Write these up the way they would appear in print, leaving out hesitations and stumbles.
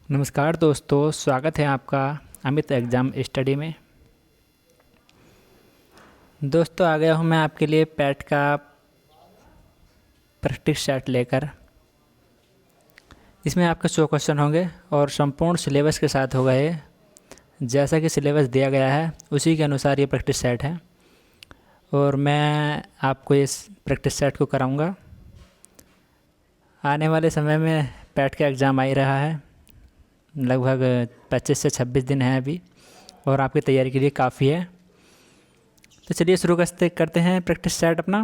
नमस्कार दोस्तों, स्वागत है आपका अमित एग्ज़ाम स्टडी में। दोस्तों, आ गया हूँ मैं आपके लिए पैट का प्रैक्टिस सेट लेकर। इसमें आपके 100 क्वेश्चन होंगे और संपूर्ण सिलेबस के साथ होगा ये। जैसा कि सिलेबस दिया गया है उसी के अनुसार ये प्रैक्टिस सेट है और मैं आपको इस प्रैक्टिस सेट को कराऊंगा। आने वाले समय में पैट का एग्ज़ाम आ ही रहा है। लगभग 25 से 26 दिन है अभी और आपकी तैयारी के लिए काफ़ी है। तो चलिए शुरू करते हैं प्रैक्टिस सेट अपना।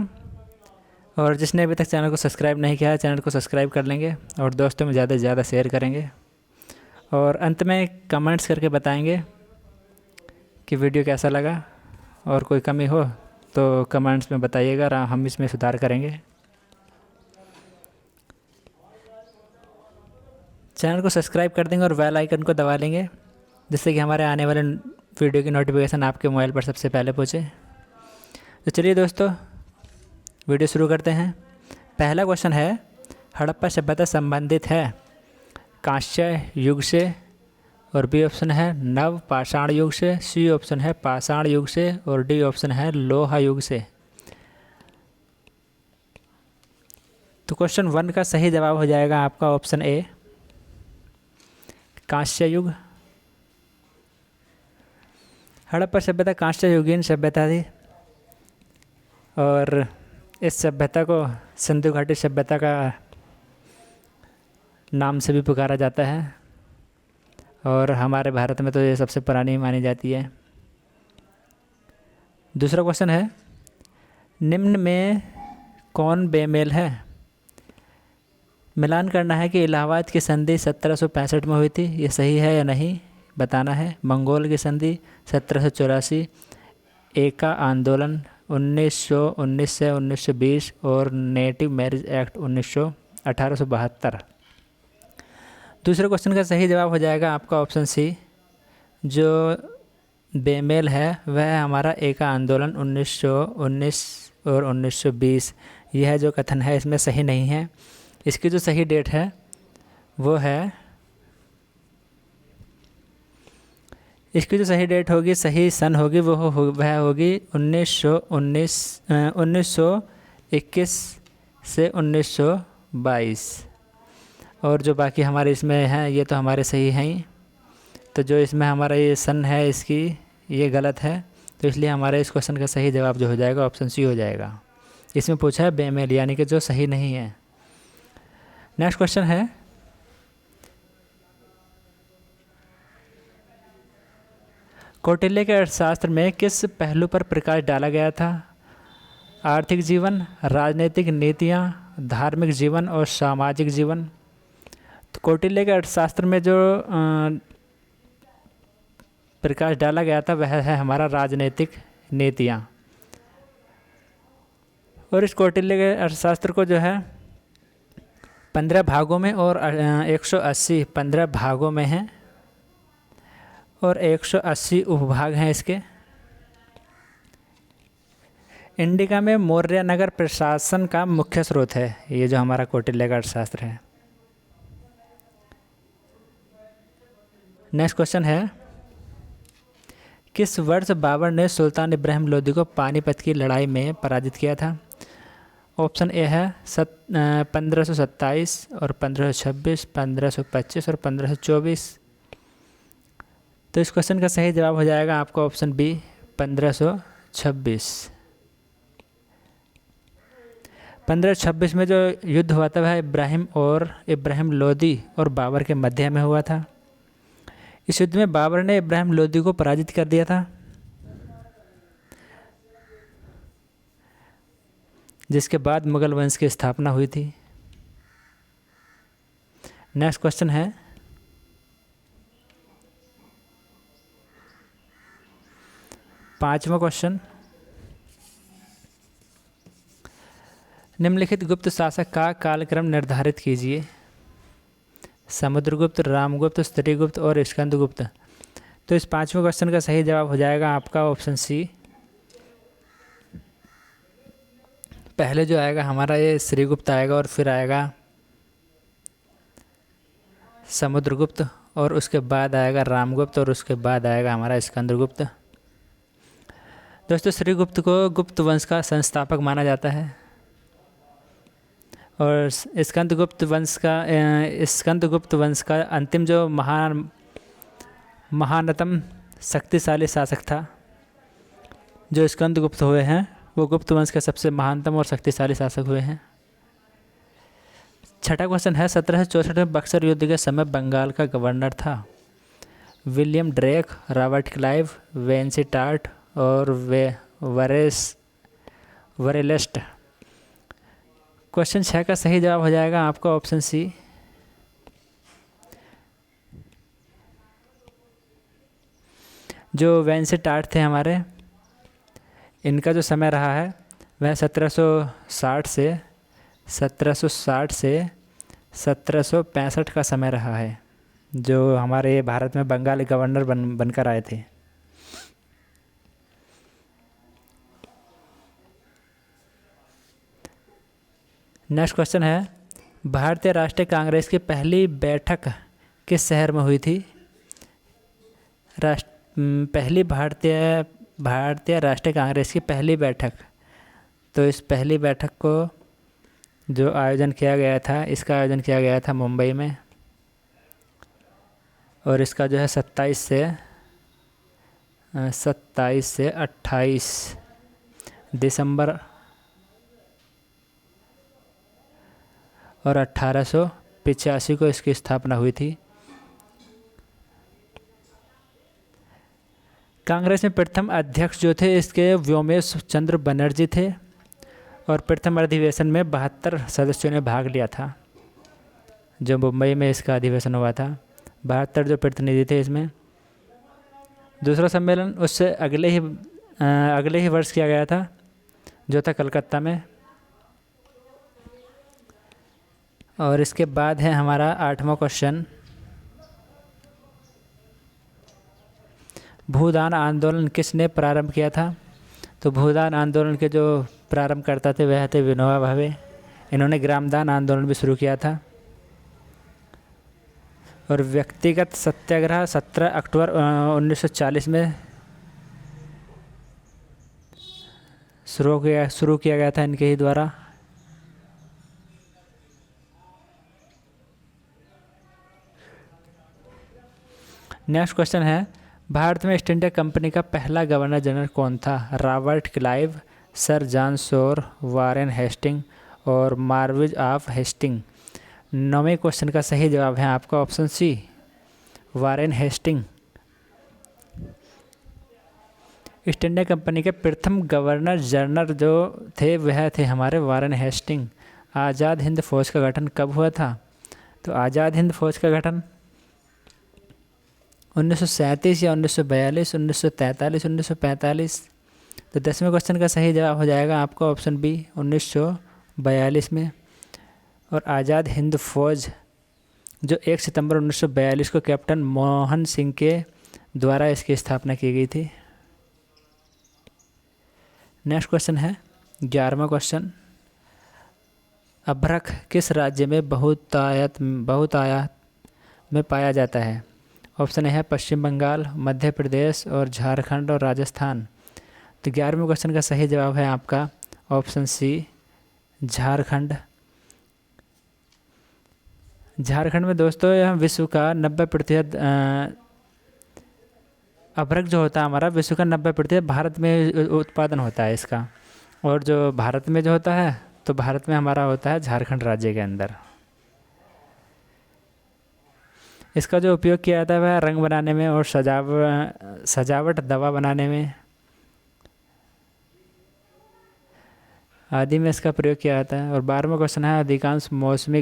और जिसने अभी तक चैनल को सब्सक्राइब नहीं किया है, चैनल को सब्सक्राइब कर लेंगे और दोस्तों में ज़्यादा से ज़्यादा शेयर करेंगे। और अंत में कमेंट्स करके बताएंगे कि वीडियो कैसा लगा, और कोई कमी हो तो कमेंट्स में बताइएगा और हम इसमें सुधार करेंगे। चैनल को सब्सक्राइब कर देंगे और बेल आइकन को दबा लेंगे, जिससे कि हमारे आने वाले वीडियो की नोटिफिकेशन आपके मोबाइल पर सबसे पहले पहुँचे। तो चलिए दोस्तों, वीडियो शुरू करते हैं। पहला क्वेश्चन है, हड़प्पा सभ्यता संबंधित है कांस्य युग से, और बी ऑप्शन है नव पाषाण युग से, सी ऑप्शन है पाषाण युग से, और डी ऑप्शन है लोहा युग से। तो क्वेश्चन 1 का सही जवाब हो जाएगा आपका ऑप्शन ए, कांस्य युग। हड़प्पा सभ्यता कांस्य युगीन सभ्यता थी और इस सभ्यता को सिंधु घाटी सभ्यता का नाम से भी पुकारा जाता है और हमारे भारत में तो ये सबसे पुरानी मानी जाती है। दूसरा क्वेश्चन है, निम्न में कौन बेमेल है? मिलान करना है कि इलाहाबाद की संधि 1765 में हुई थी, ये सही है या नहीं बताना है। मंगोल की संधि 1784, एका आंदोलन 1919 से 1920 और नेटिव मैरिज एक्ट 1872। दूसरे क्वेश्चन का सही जवाब हो जाएगा आपका ऑप्शन सी। जो बेमेल है वह हमारा एका आंदोलन 1919 और 1920। यह जो कथन है इसमें सही नहीं है। इसकी जो सही डेट है वो है, इसकी जो सही डेट होगी, सही सन होगी, वह होगी 1921 से 1922। और जो बाकी हमारे इसमें हैं ये तो हमारे सही हैं ही। तो जो इसमें हमारा ये सन है इसकी ये गलत है, तो इसलिए हमारे इस क्वेश्चन का सही जवाब जो हो जाएगा ऑप्शन सी हो जाएगा। इसमें पूछा है बेमेल, यानी कि जो सही नहीं है। नेक्स्ट क्वेश्चन है, कौटिल्य के अर्थशास्त्र में किस पहलू पर प्रकाश डाला गया था? आर्थिक जीवन, राजनीतिक नीतियाँ, धार्मिक जीवन और सामाजिक जीवन। तो कौटिल्य के अर्थशास्त्र में जो प्रकाश डाला गया था वह है हमारा राजनीतिक नीतियाँ। और इस कौटिल्य के अर्थशास्त्र को जो है 15 भागों में और 180 15 भागों में हैं और 180 उपभाग हैं इसके। इंडिका में मौर्य नगर प्रशासन का मुख्य स्रोत है ये जो हमारा कौटिल्य का अर्थशास्त्र है। नेक्स्ट क्वेश्चन है, किस वर्ष बाबर ने सुल्तान इब्राहिम लोदी को पानीपत की लड़ाई में पराजित किया था? ऑप्शन ए है 1527 और 1526, 1525 और 1524। तो इस क्वेश्चन का सही जवाब हो जाएगा आपका ऑप्शन बी, 1526। 1526 में जो युद्ध हुआ था वह इब्राहिम लोदी और बाबर के मध्य में हुआ था। इस युद्ध में बाबर ने इब्राहिम लोदी को पराजित कर दिया था, जिसके बाद मुगल वंश की स्थापना हुई थी। नेक्स्ट क्वेश्चन है, पांचवा क्वेश्चन, निम्नलिखित गुप्त शासक का कालक्रम निर्धारित कीजिए। समुद्रगुप्त, रामगुप्त, स्त्रीगुप्त और स्कंदगुप्त। तो इस पांचवें क्वेश्चन का सही जवाब हो जाएगा आपका ऑप्शन सी। पहले जो आएगा हमारा ये श्रीगुप्त आएगा और फिर आएगा समुद्रगुप्त और उसके बाद आएगा रामगुप्त और उसके बाद आएगा हमारा स्कंदगुप्त। दोस्तों श्रीगुप्त को गुप्त वंश का संस्थापक माना जाता है और स्कंदगुप्त वंश का अंतिम जो महानतम शक्तिशाली शासक था, जो स्कंदगुप्त हुए हैं, वो गुप्त वंश के सबसे महानतम और शक्तिशाली शासक हुए हैं। छठा क्वेश्चन है 1764 में बक्सर युद्ध के समय बंगाल का गवर्नर था विलियम ड्रेक, रॉबर्ट क्लाइव, वेंसिटार्ट और वरेलेस्ट। क्वेश्चन 6 का सही जवाब हो जाएगा आपका ऑप्शन सी। जो वेंसिटार्ट थे हमारे, इनका जो समय रहा है वह 1760 से 1765 का समय रहा है, जो हमारे भारत में बंगाली गवर्नर बनकर आए थे। नेक्स्ट क्वेश्चन है भारतीय राष्ट्रीय कांग्रेस की पहली बैठक किस शहर में हुई थी? पहली भारतीय राष्ट्रीय कांग्रेस की पहली बैठक, तो इस पहली बैठक को जो आयोजन किया गया था, इसका आयोजन किया गया था मुंबई में और इसका जो है 27 से 28 दिसंबर और 1885 को इसकी स्थापना हुई थी। कांग्रेस में प्रथम अध्यक्ष जो थे इसके व्योमेश चंद्र बनर्जी थे और प्रथम अधिवेशन में 72 सदस्यों ने भाग लिया था, जो मुंबई में इसका अधिवेशन हुआ था। 72 जो प्रतिनिधि थे इसमें। दूसरा सम्मेलन उससे अगले ही वर्ष किया गया था, जो था कलकत्ता में। और इसके बाद है हमारा 8वां क्वेश्चन, भूदान आंदोलन किसने प्रारंभ किया था? तो भूदान आंदोलन के जो प्रारंभकर्ता थे वह थे विनोबा भावे। इन्होंने ग्रामदान आंदोलन भी शुरू किया था। और व्यक्तिगत सत्याग्रह 17 अक्टूबर 1940 में शुरू किया गया था इनके ही द्वारा। नेक्स्ट क्वेश्चन है भारत में ईस्ट इंडिया कंपनी का पहला गवर्नर जनरल कौन था? Robert Clive, sir John Shore, Warren Hasting और मार्विज ऑफ हेस्टिंग। 9वें क्वेश्चन का सही जवाब है आपका option C, Warren Hasting. East India company के प्रथम गवर्नर जनरल जो थे वह थे हमारे वारेन हेस्टिंग। आज़ाद हिंद फौज का गठन कब हुआ था? तो आज़ाद हिंद फौज का गठन 1937 या 1942, 1943, 1945। तो 10वें क्वेश्चन का सही जवाब हो जाएगा आपका ऑप्शन बी, 1942 में। और आज़ाद हिंद फौज जो 1 सितंबर 1942 को कैप्टन मोहन सिंह के द्वारा इसकी स्थापना की गई थी। नेक्स्ट क्वेश्चन है 11वां क्वेश्चन, अभ्रक किस राज्य में बहुतायत में पाया जाता है? ऑप्शन है पश्चिम बंगाल, मध्य प्रदेश और झारखंड और राजस्थान। तो 11वें क्वेश्चन का सही जवाब है आपका ऑप्शन सी, झारखंड। झारखंड में दोस्तों यह विश्व का 90% अभ्रक जो होता है हमारा, विश्व का 90% भारत में उत्पादन होता है इसका। और जो भारत में जो होता है, तो भारत में हमारा होता है झारखंड राज्य के अंदर। इसका जो उपयोग किया जाता है वह रंग बनाने में और सजावट दवा बनाने में आदि में इसका प्रयोग किया जाता है। और 12वां क्वेश्चन है अधिकांश मौसमी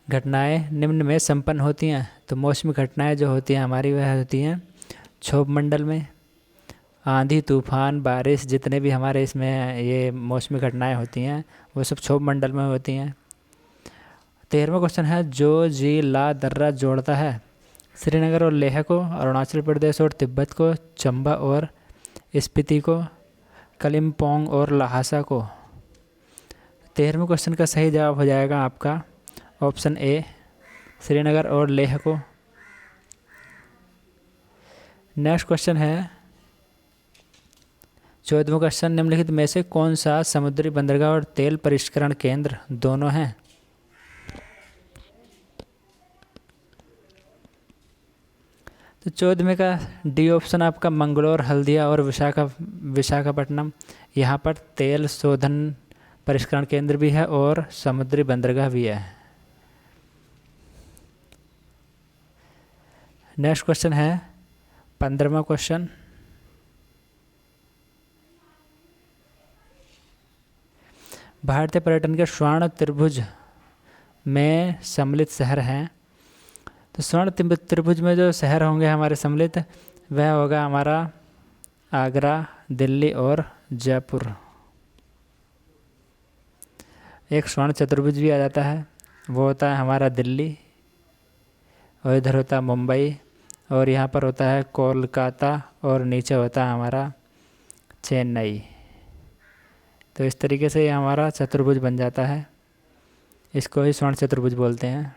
घटनाएं निम्न में संपन्न होती हैं। तो मौसमी घटनाएं जो होती हैं हमारी वह होती हैं क्षोभ मंडल में। आंधी, तूफान, बारिश, जितने भी हमारे इसमें ये मौसमी घटनाएं होती हैं वो सब क्षोभ मंडल में होती हैं। 13वां क्वेश्चन है जो जी ला दर्रा जोड़ता है श्रीनगर और लेह को, अरुणाचल प्रदेश और तिब्बत को, चंबा और स्पीति को, कलिम्पोंग और लहासा को। 13वें क्वेश्चन का सही जवाब हो जाएगा आपका ऑप्शन ए, श्रीनगर और लेह को। नेक्स्ट क्वेश्चन है 14वां क्वेश्चन, निम्नलिखित में से कौन सा समुद्री बंदरगाह और तेल परिष्करण केंद्र दोनों हैं? तो 14वें का डी ऑप्शन आपका मंगलोर, हल्दिया और विशाखापट्टनम। यहाँ पर तेल शोधन परिष्करण केंद्र भी है और समुद्री बंदरगाह भी है। नेक्स्ट क्वेश्चन है 15वां क्वेश्चन, भारतीय पर्यटन के स्वर्ण त्रिभुज में सम्मिलित शहर हैं। तो स्वर्ण त्रिभुज में जो शहर होंगे हमारे सम्मिलित, वह होगा हमारा आगरा, दिल्ली और जयपुर। एक स्वर्ण चतुर्भुज भी आ जाता है, वो होता है हमारा दिल्ली, और इधर होता है मुंबई, और यहाँ पर होता है कोलकाता, और नीचे होता है हमारा चेन्नई। तो इस तरीके से ये हमारा चतुर्भुज बन जाता है, इसको ही स्वर्ण चतुर्भुज बोलते हैं।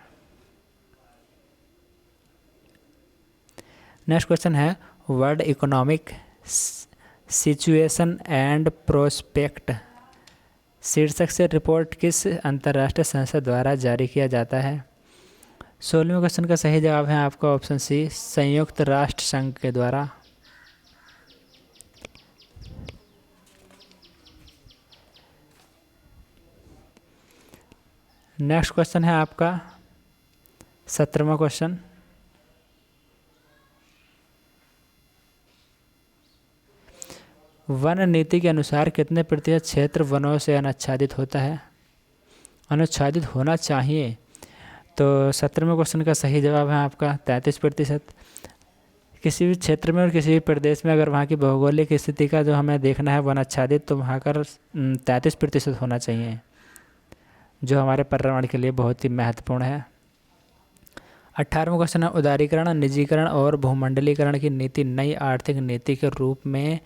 नेक्स्ट क्वेश्चन है world economic situation and prospect शीर्षक से रिपोर्ट किस अंतर्राष्ट्रीय संस्था द्वारा जारी किया जाता है? 16वें क्वेश्चन का सही जवाब है आपका ऑप्शन सी, संयुक्त राष्ट्र संघ के द्वारा। नेक्स्ट क्वेश्चन है आपका 17वां क्वेश्चन, वन नीति के अनुसार कितने प्रतिशत क्षेत्र वनों से अनाच्छादित होता है, अनाच्छादित होना चाहिए? तो 17वें क्वेश्चन का सही जवाब है आपका 33%। किसी भी क्षेत्र में और किसी भी प्रदेश में अगर वहाँ की भौगोलिक स्थिति का जो हमें देखना है वन आच्छादित, तो वहाँ का 33% होना चाहिए, जो हमारे पर्यावरण के लिए बहुत ही महत्वपूर्ण है। 18वां क्वेश्चन है उदारीकरण, निजीकरण और भूमंडलीकरण की नीति नई आर्थिक नीति के रूप में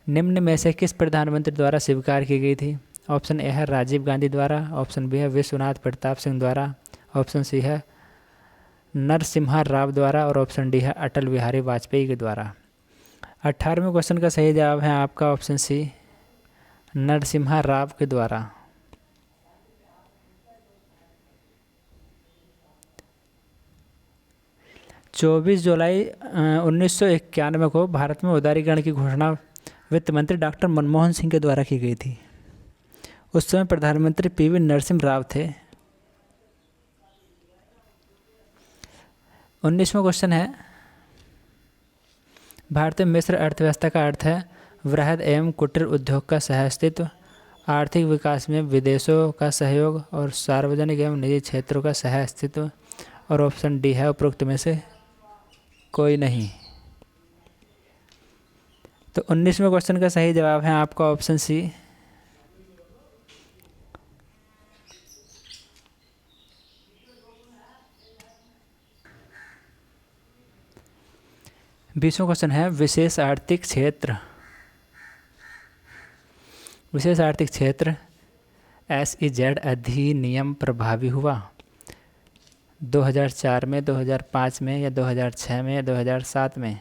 निम्न में से किस प्रधानमंत्री द्वारा स्वीकार की गई थी? ऑप्शन ए है राजीव गांधी द्वारा, ऑप्शन बी है विश्वनाथ प्रताप सिंह द्वारा, ऑप्शन सी है नरसिम्हा राव द्वारा, और ऑप्शन डी है अटल बिहारी वाजपेयी के द्वारा। 18वें क्वेश्चन का सही जवाब है आपका ऑप्शन सी, नरसिम्हा राव के द्वारा। चौबीस जुलाई 1991 को भारत में उदारीकरण की घोषणा वित्त मंत्री डॉक्टर मनमोहन सिंह के द्वारा की गई थी। उस समय प्रधानमंत्री पीवी नरसिम्हा राव थे। 19वां क्वेश्चन है भारतीय मिश्र अर्थव्यवस्था का अर्थ है वृहद एवं कुटीर उद्योग का सह अस्तित्व, आर्थिक विकास में विदेशों का सहयोग और सार्वजनिक एवं निजी क्षेत्रों का सह अस्तित्व, और ऑप्शन डी है उपरोक्त में से कोई नहीं। तो 19वें क्वेश्चन का सही जवाब है आपका ऑप्शन सी, बीसवां क्वेश्चन है विशेष आर्थिक क्षेत्र। विशेष आर्थिक क्षेत्र SEZ अधिनियम प्रभावी हुआ 2004 में, 2005 में, या 2006 में, या 2007 में?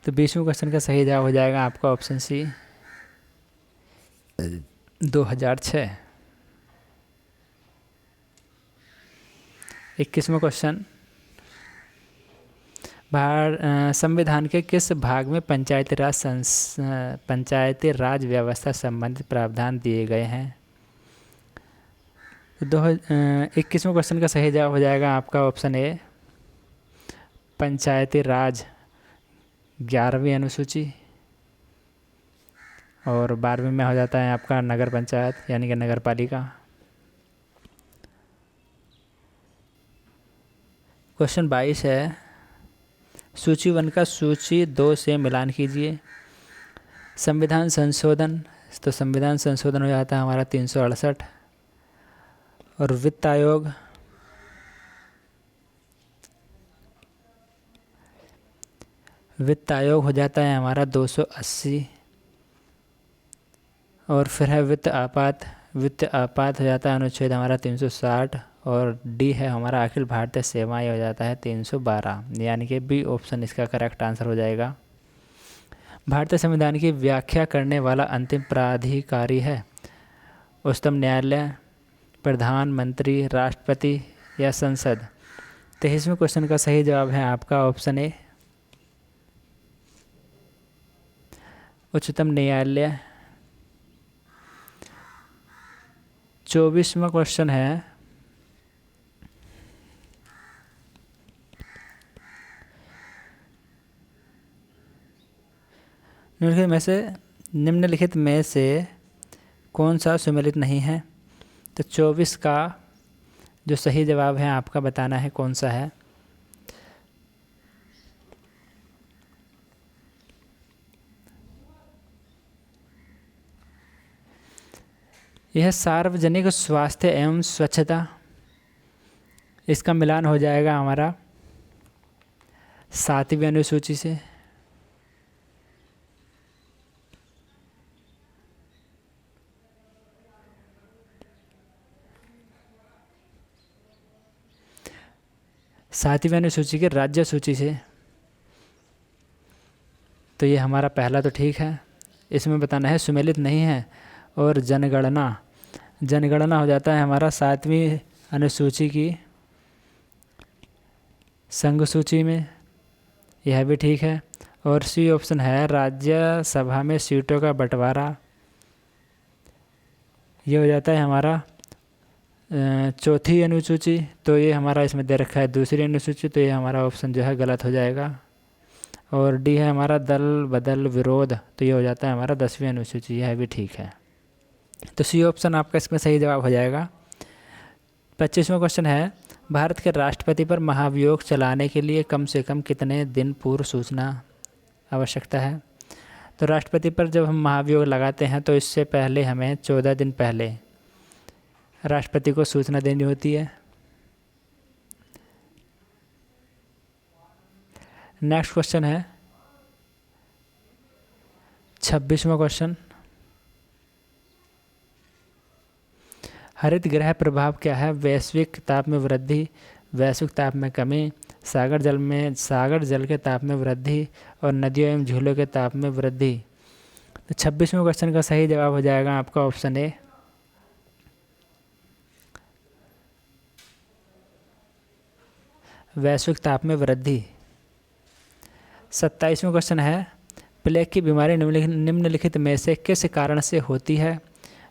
तो 20वें क्वेश्चन का सही जवाब हो जाएगा आपका ऑप्शन सी, 2006। 21वां क्वेश्चन संविधान के किस भाग में पंचायती राज व्यवस्था संबंधित प्रावधान दिए गए हैं? तो 21वें क्वेश्चन का सही जवाब हो जाएगा आपका ऑप्शन ए, पंचायती राज 11वीं अनुसूची, और 12वीं में हो जाता है आपका नगर पंचायत यानी कि नगर पालिका। क्वेश्चन 22 है सूची 1 का सूची 2 से मिलान कीजिए। संविधान संशोधन, तो संविधान संशोधन हो जाता है हमारा 368, और वित्त आयोग हो जाता है हमारा 280, और फिर है वित्त आपात वित्त आपात हो जाता है अनुच्छेद हमारा 360, और डी है हमारा अखिल भारतीय सेवाएं हो जाता है 312, यानी कि बी ऑप्शन इसका करेक्ट आंसर हो जाएगा। भारतीय संविधान की व्याख्या करने वाला अंतिम प्राधिकारी है उच्चतम न्यायालय, प्रधानमंत्री, राष्ट्रपति या संसद। 23वें क्वेश्चन का सही जवाब है आपका ऑप्शन ए, उच्चतम न्यायालय। 24वां क्वेश्चन है, निम्नलिखित में से कौन सा सुमेलित नहीं है। तो 24 का जो सही जवाब है आपका बताना है कौन सा है। यह सार्वजनिक स्वास्थ्य एवं स्वच्छता, इसका मिलान हो जाएगा हमारा 7वीं अनुसूची से। सातवीं अनुसूची के राज्य सूची से। तो ये हमारा पहला तो ठीक है, इसमें बताना है सुमेलित नहीं है। और जनगणना हो जाता है हमारा 7वीं अनुसूची की संघ सूची में, यह भी ठीक है। और सी ऑप्शन है राज्यसभा में सीटों का बंटवारा, ये हो जाता है हमारा 4थी अनुसूची। तो ये हमारा इसमें दे रखा है 2री अनुसूची, तो ये हमारा ऑप्शन जो है गलत हो जाएगा। और डी है हमारा दल बदल विरोध, तो ये हो जाता है हमारा 10वीं अनुसूची, यह भी ठीक है। तो सी ऑप्शन आपका इसमें सही जवाब हो जाएगा। 25वां क्वेश्चन है, भारत के राष्ट्रपति पर महाभियोग चलाने के लिए कम से कम कितने दिन पूर्व सूचना आवश्यकता है। तो राष्ट्रपति पर जब हम महाभियोग लगाते हैं तो इससे पहले हमें 14 दिन पहले राष्ट्रपति को सूचना देनी होती है। नेक्स्ट क्वेश्चन है 26वां क्वेश्चन, हरित गृह प्रभाव क्या है। वैश्विक ताप में वृद्धि, वैश्विक ताप में कमी, सागर जल के ताप में वृद्धि और नदियों एवं झीलों के ताप में वृद्धि। तो 26वें क्वेश्चन का सही जवाब हो जाएगा आपका ऑप्शन ए, वैश्विक ताप में वृद्धि। 27वां क्वेश्चन है, प्लेग की बीमारी निम्नलिखित में से किस कारण से होती है।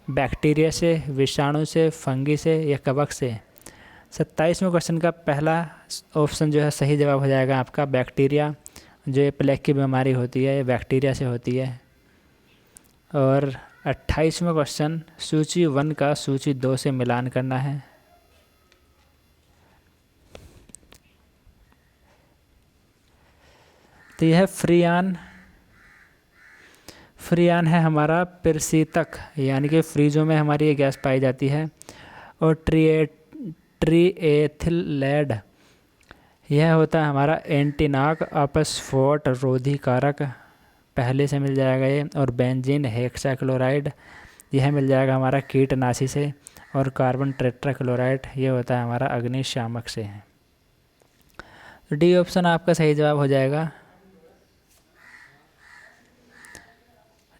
बैक्टीरिया से, विषाणु से, फंगी से या कवक से। 27वें क्वेश्चन का पहला ऑप्शन जो है सही जवाब हो जाएगा आपका बैक्टीरिया। जो ये प्लेग की बीमारी होती है ये बैक्टीरिया से होती है। और 28वां क्वेश्चन, सूची 1 का सूची 2 से मिलान करना है। तो यह फ्रियान है हमारा पिरसीतक, यानी कि फ्रीजों में हमारी ये गैस पाई जाती है। और ट्रीएथिलेड यह होता है हमारा एंटीनाक अपस्फोट रोधी कारक, पहले से मिल जाएगा ये। और बेंजीन हेक्साक्लोराइड यह मिल जाएगा हमारा कीटनाशी से। और कार्बन टेट्राक्लोराइड ये होता है हमारा अग्निशामक से है। डी ऑप्शन आपका सही जवाब हो जाएगा।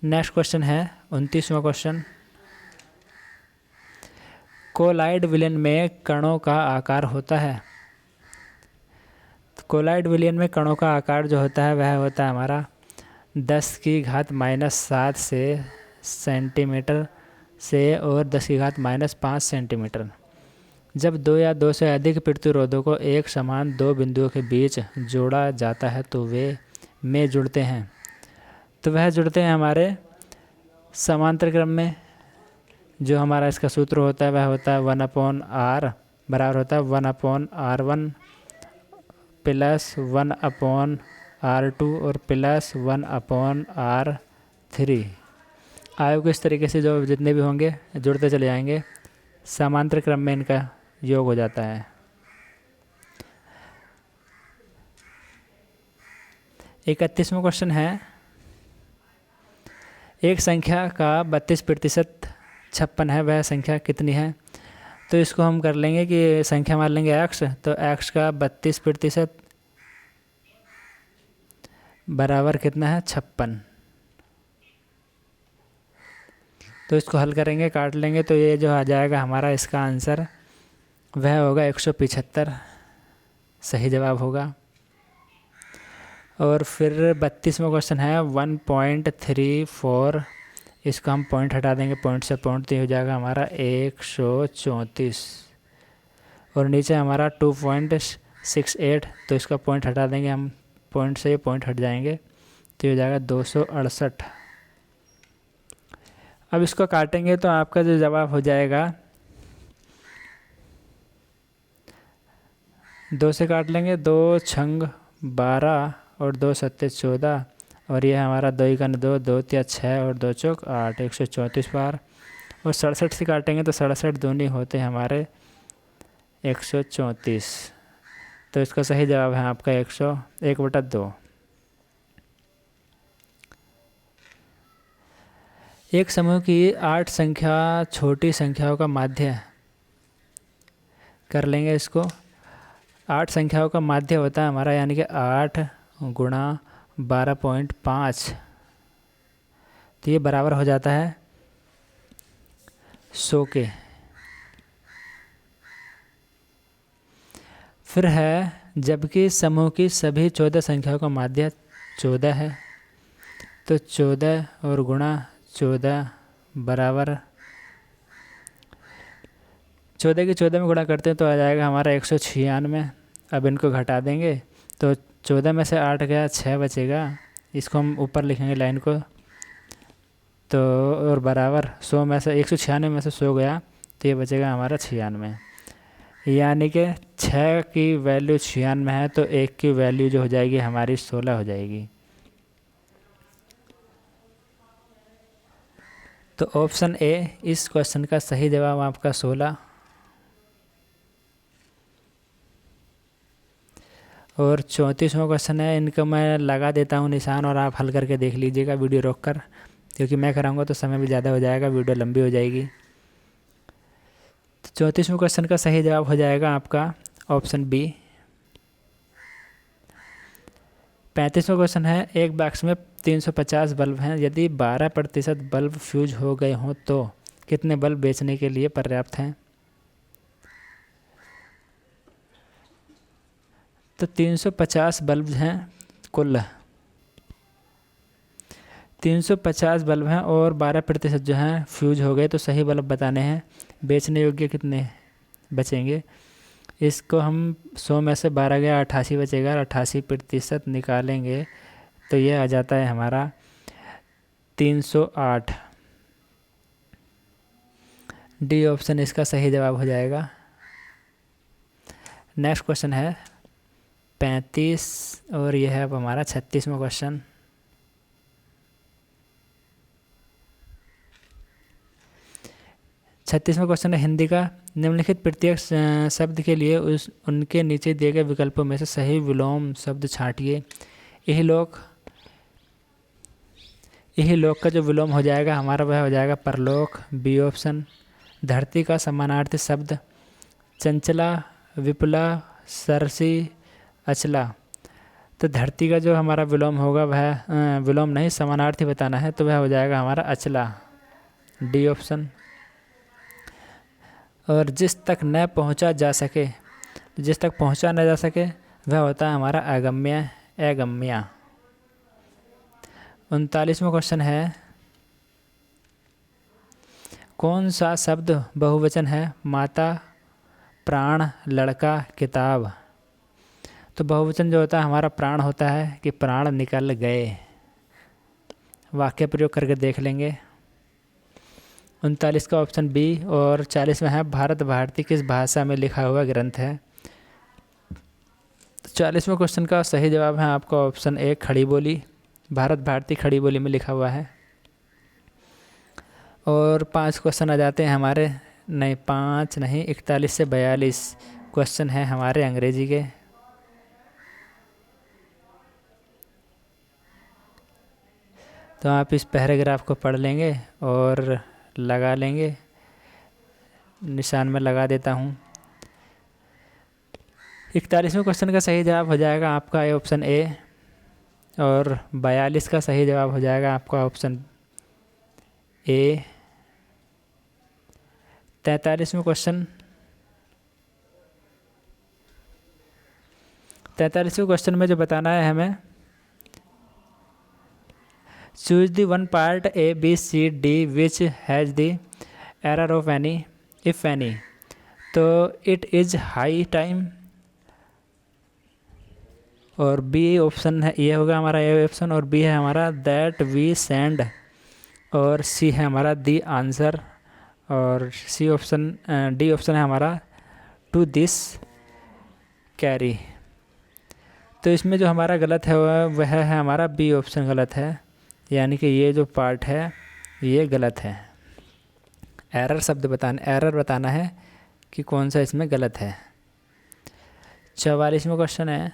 नेक्स्ट क्वेश्चन है 29वां क्वेश्चन, कोलाइड विलयन में कणों का आकार होता है। कोलाइड विलयन में कणों का आकार जो होता है वह होता है हमारा 10⁻⁷ से सेंटीमीटर से और 10⁻5 सेंटीमीटर। जब 2 या 2 से अधिक प्रतिरोधों को एक समान 2 बिंदुओं के बीच जोड़ा जाता है तो वे में जुड़ते हैं। तो वह जुड़ते हैं हमारे समांतर क्रम में। जो हमारा इसका सूत्र होता है वह होता है 1/r बराबर होता है 1/r1 प्लस 1/r2 और प्लस 1/r3। आयोग इस तरीके से जो जितने भी होंगे जुड़ते चले जाएंगे, समांतर क्रम में इनका योग हो जाता है। 31वां क्वेश्चन है, एक संख्या का 32% 56 है वह संख्या कितनी है। तो इसको हम कर लेंगे कि संख्या मान लेंगे x, तो x का 32% बराबर कितना है 56। तो इसको हल करेंगे, काट लेंगे, तो ये जो आ जाएगा हमारा इसका आंसर वह होगा 175, सही जवाब होगा। और फिर 32वां क्वेश्चन है 1.34, इसको हम पॉइंट हटा देंगे, पॉइंट से पॉइंट, तो हो जाएगा हमारा 134। और नीचे हमारा 2.68, तो इसका पॉइंट हटा देंगे हम, पॉइंट से ये पॉइंट हट जाएंगे, तो हो जाएगा 268। अब इसको काटेंगे तो आपका जो जवाब हो जाएगा, 2 से काट लेंगे, 2 छंग 12 और 2 सत्ते 14, और ये हमारा 2 एकन 2, 2 तिया 6 और 2 चौक 8, 134 बार। और 67 से काटेंगे तो 67 दूनी होते हैं हमारे 134। तो इसका सही जवाब है आपका 101/2। एक समूह की 8 संख्या छोटी संख्याओं का माध्य कर लेंगे। इसको 8 संख्याओं का माध्य होता है हमारा, यानी कि 8 गुणा 12.5, तो ये बराबर हो जाता है 100 के। फिर है जबकि समूह की सभी 14 संख्याओं का माध्य 14 है, तो 14 और गुणा 14 बराबर 14 की 14 में गुणा करते हैं तो आ जाएगा हमारा 196। अब इनको घटा देंगे तो 14 में से 8 गया, 6 बचेगा, इसको हम ऊपर लिखेंगे लाइन को, तो और बराबर 100 में से 196 में से 100 गया, तो ये बचेगा हमारा 96। यानी कि 6 की वैल्यू 96 है, तो 1 की वैल्यू जो हो जाएगी हमारी 16 हो जाएगी। तो ऑप्शन ए इस क्वेश्चन का सही जवाब आपका 16। और 34वां क्वेश्चन है, इनको मैं लगा देता हूँ निशान और आप हल करके देख लीजिएगा वीडियो रोककर, क्योंकि मैं कराऊंगा तो समय भी ज़्यादा हो जाएगा, वीडियो लंबी हो जाएगी। तो 34वें क्वेश्चन का सही जवाब हो जाएगा आपका ऑप्शन बी। 35वां क्वेश्चन है, एक बॉक्स में 350 बल्ब हैं, यदि 12% बल्ब फ्यूज हो गए हों तो कितने बल्ब बेचने के लिए पर्याप्त हैं। तो 350 बल्ब हैं कुल, 350 बल्ब हैं और 12% जो हैं फ्यूज हो गए, तो सही बल्ब बताने हैं, बेचने योग्य कितने बचेंगे। इसको हम 100 में से 12 गया 88 बचेगा, 88% निकालेंगे तो ये आ जाता है हमारा 308। डी ऑप्शन इसका सही जवाब हो जाएगा। नेक्स्ट क्वेश्चन है 35 और यह है अब हमारा 36वां क्वेश्चन। छत्तीसवां क्वेश्चन है हिंदी का, निम्नलिखित प्रत्येक शब्द के लिए उनके नीचे दिए गए विकल्पों में से सही विलोम शब्द छांटिए। यही लोक का जो विलोम हो जाएगा हमारा वह हो जाएगा परलोक, बी ऑप्शन। धरती का समानार्थी शब्द चंचला, विपुला, सरसी, अचला। तो धरती का जो हमारा विलोम होगा वह विलोम नहीं समानार्थी बताना है, तो वह हो जाएगा हमारा अचला, डी ऑप्शन। और जिस तक न पहुंचा जा सके, जिस तक पहुंचा न जा सके वह होता है हमारा अगम्य, अगम्या। 39वां क्वेश्चन है, कौन सा शब्द बहुवचन है, माता, प्राण, लड़का, किताब। तो बहुवचन जो होता है हमारा प्राण होता है कि प्राण निकल गए। वाक्य प्रयोग करके देख लेंगे। 39 का ऑप्शन बी। और 40 में है, भारत भारती किस भाषा में लिखा हुआ ग्रंथ है। 40वें क्वेश्चन का सही जवाब है आपका ऑप्शन ए, खड़ी बोली। भारत भारती खड़ी बोली में लिखा हुआ है। और 5 क्वेश्चन आ जाते हैं हमारे, नहीं 5 नहीं 41 से 42 क्वेश्चन हैं हमारे अंग्रेजी के। तो आप इस पैराग्राफ को पढ़ लेंगे और लगा लेंगे। निशान में लगा देता हूँ। 41वें क्वेश्चन का सही जवाब हो जाएगा आपका ऑप्शन ए, और 42 का सही जवाब हो जाएगा आपका ऑप्शन ए। 43वें क्वेश्चन 43वें क्वेश्चन में जो बताना है हमें, choose the one part A B C D which has the error of any if any. तो इट इज़ हाई टाइम, और बी ऑप्शन है, ये होगा हमारा ए ऑप्शन, और बी है हमारा दैट वी सेंड, और सी है हमारा दी आंसर, और सी ऑप्शन डी ऑप्शन है हमारा टू दिस कैरी। तो इसमें जो हमारा गलत है वह है हमारा बी ऑप्शन गलत है, यानी कि ये जो पार्ट है ये गलत है। एरर बताना है कि कौन सा इसमें गलत है। 44वां क्वेश्चन है,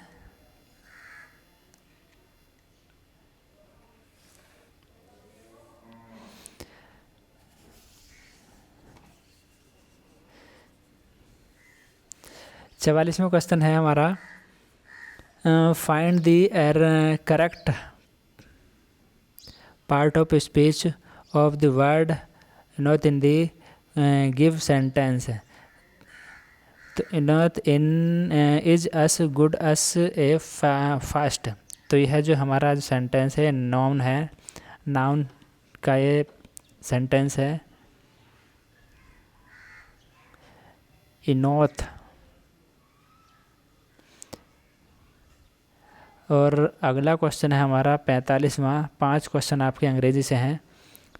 क्वेश्चन है हमारा, find the correct part of speech of the word not in the give sentence. तो not in is as good as a fast. तो यह जो हमारा जो सेंटेंस है नाउन है, नाउन का ये सेंटेंस है इनोथ। और अगला क्वेश्चन है हमारा 45वां, 5 क्वेश्चन आपके अंग्रेजी से हैं।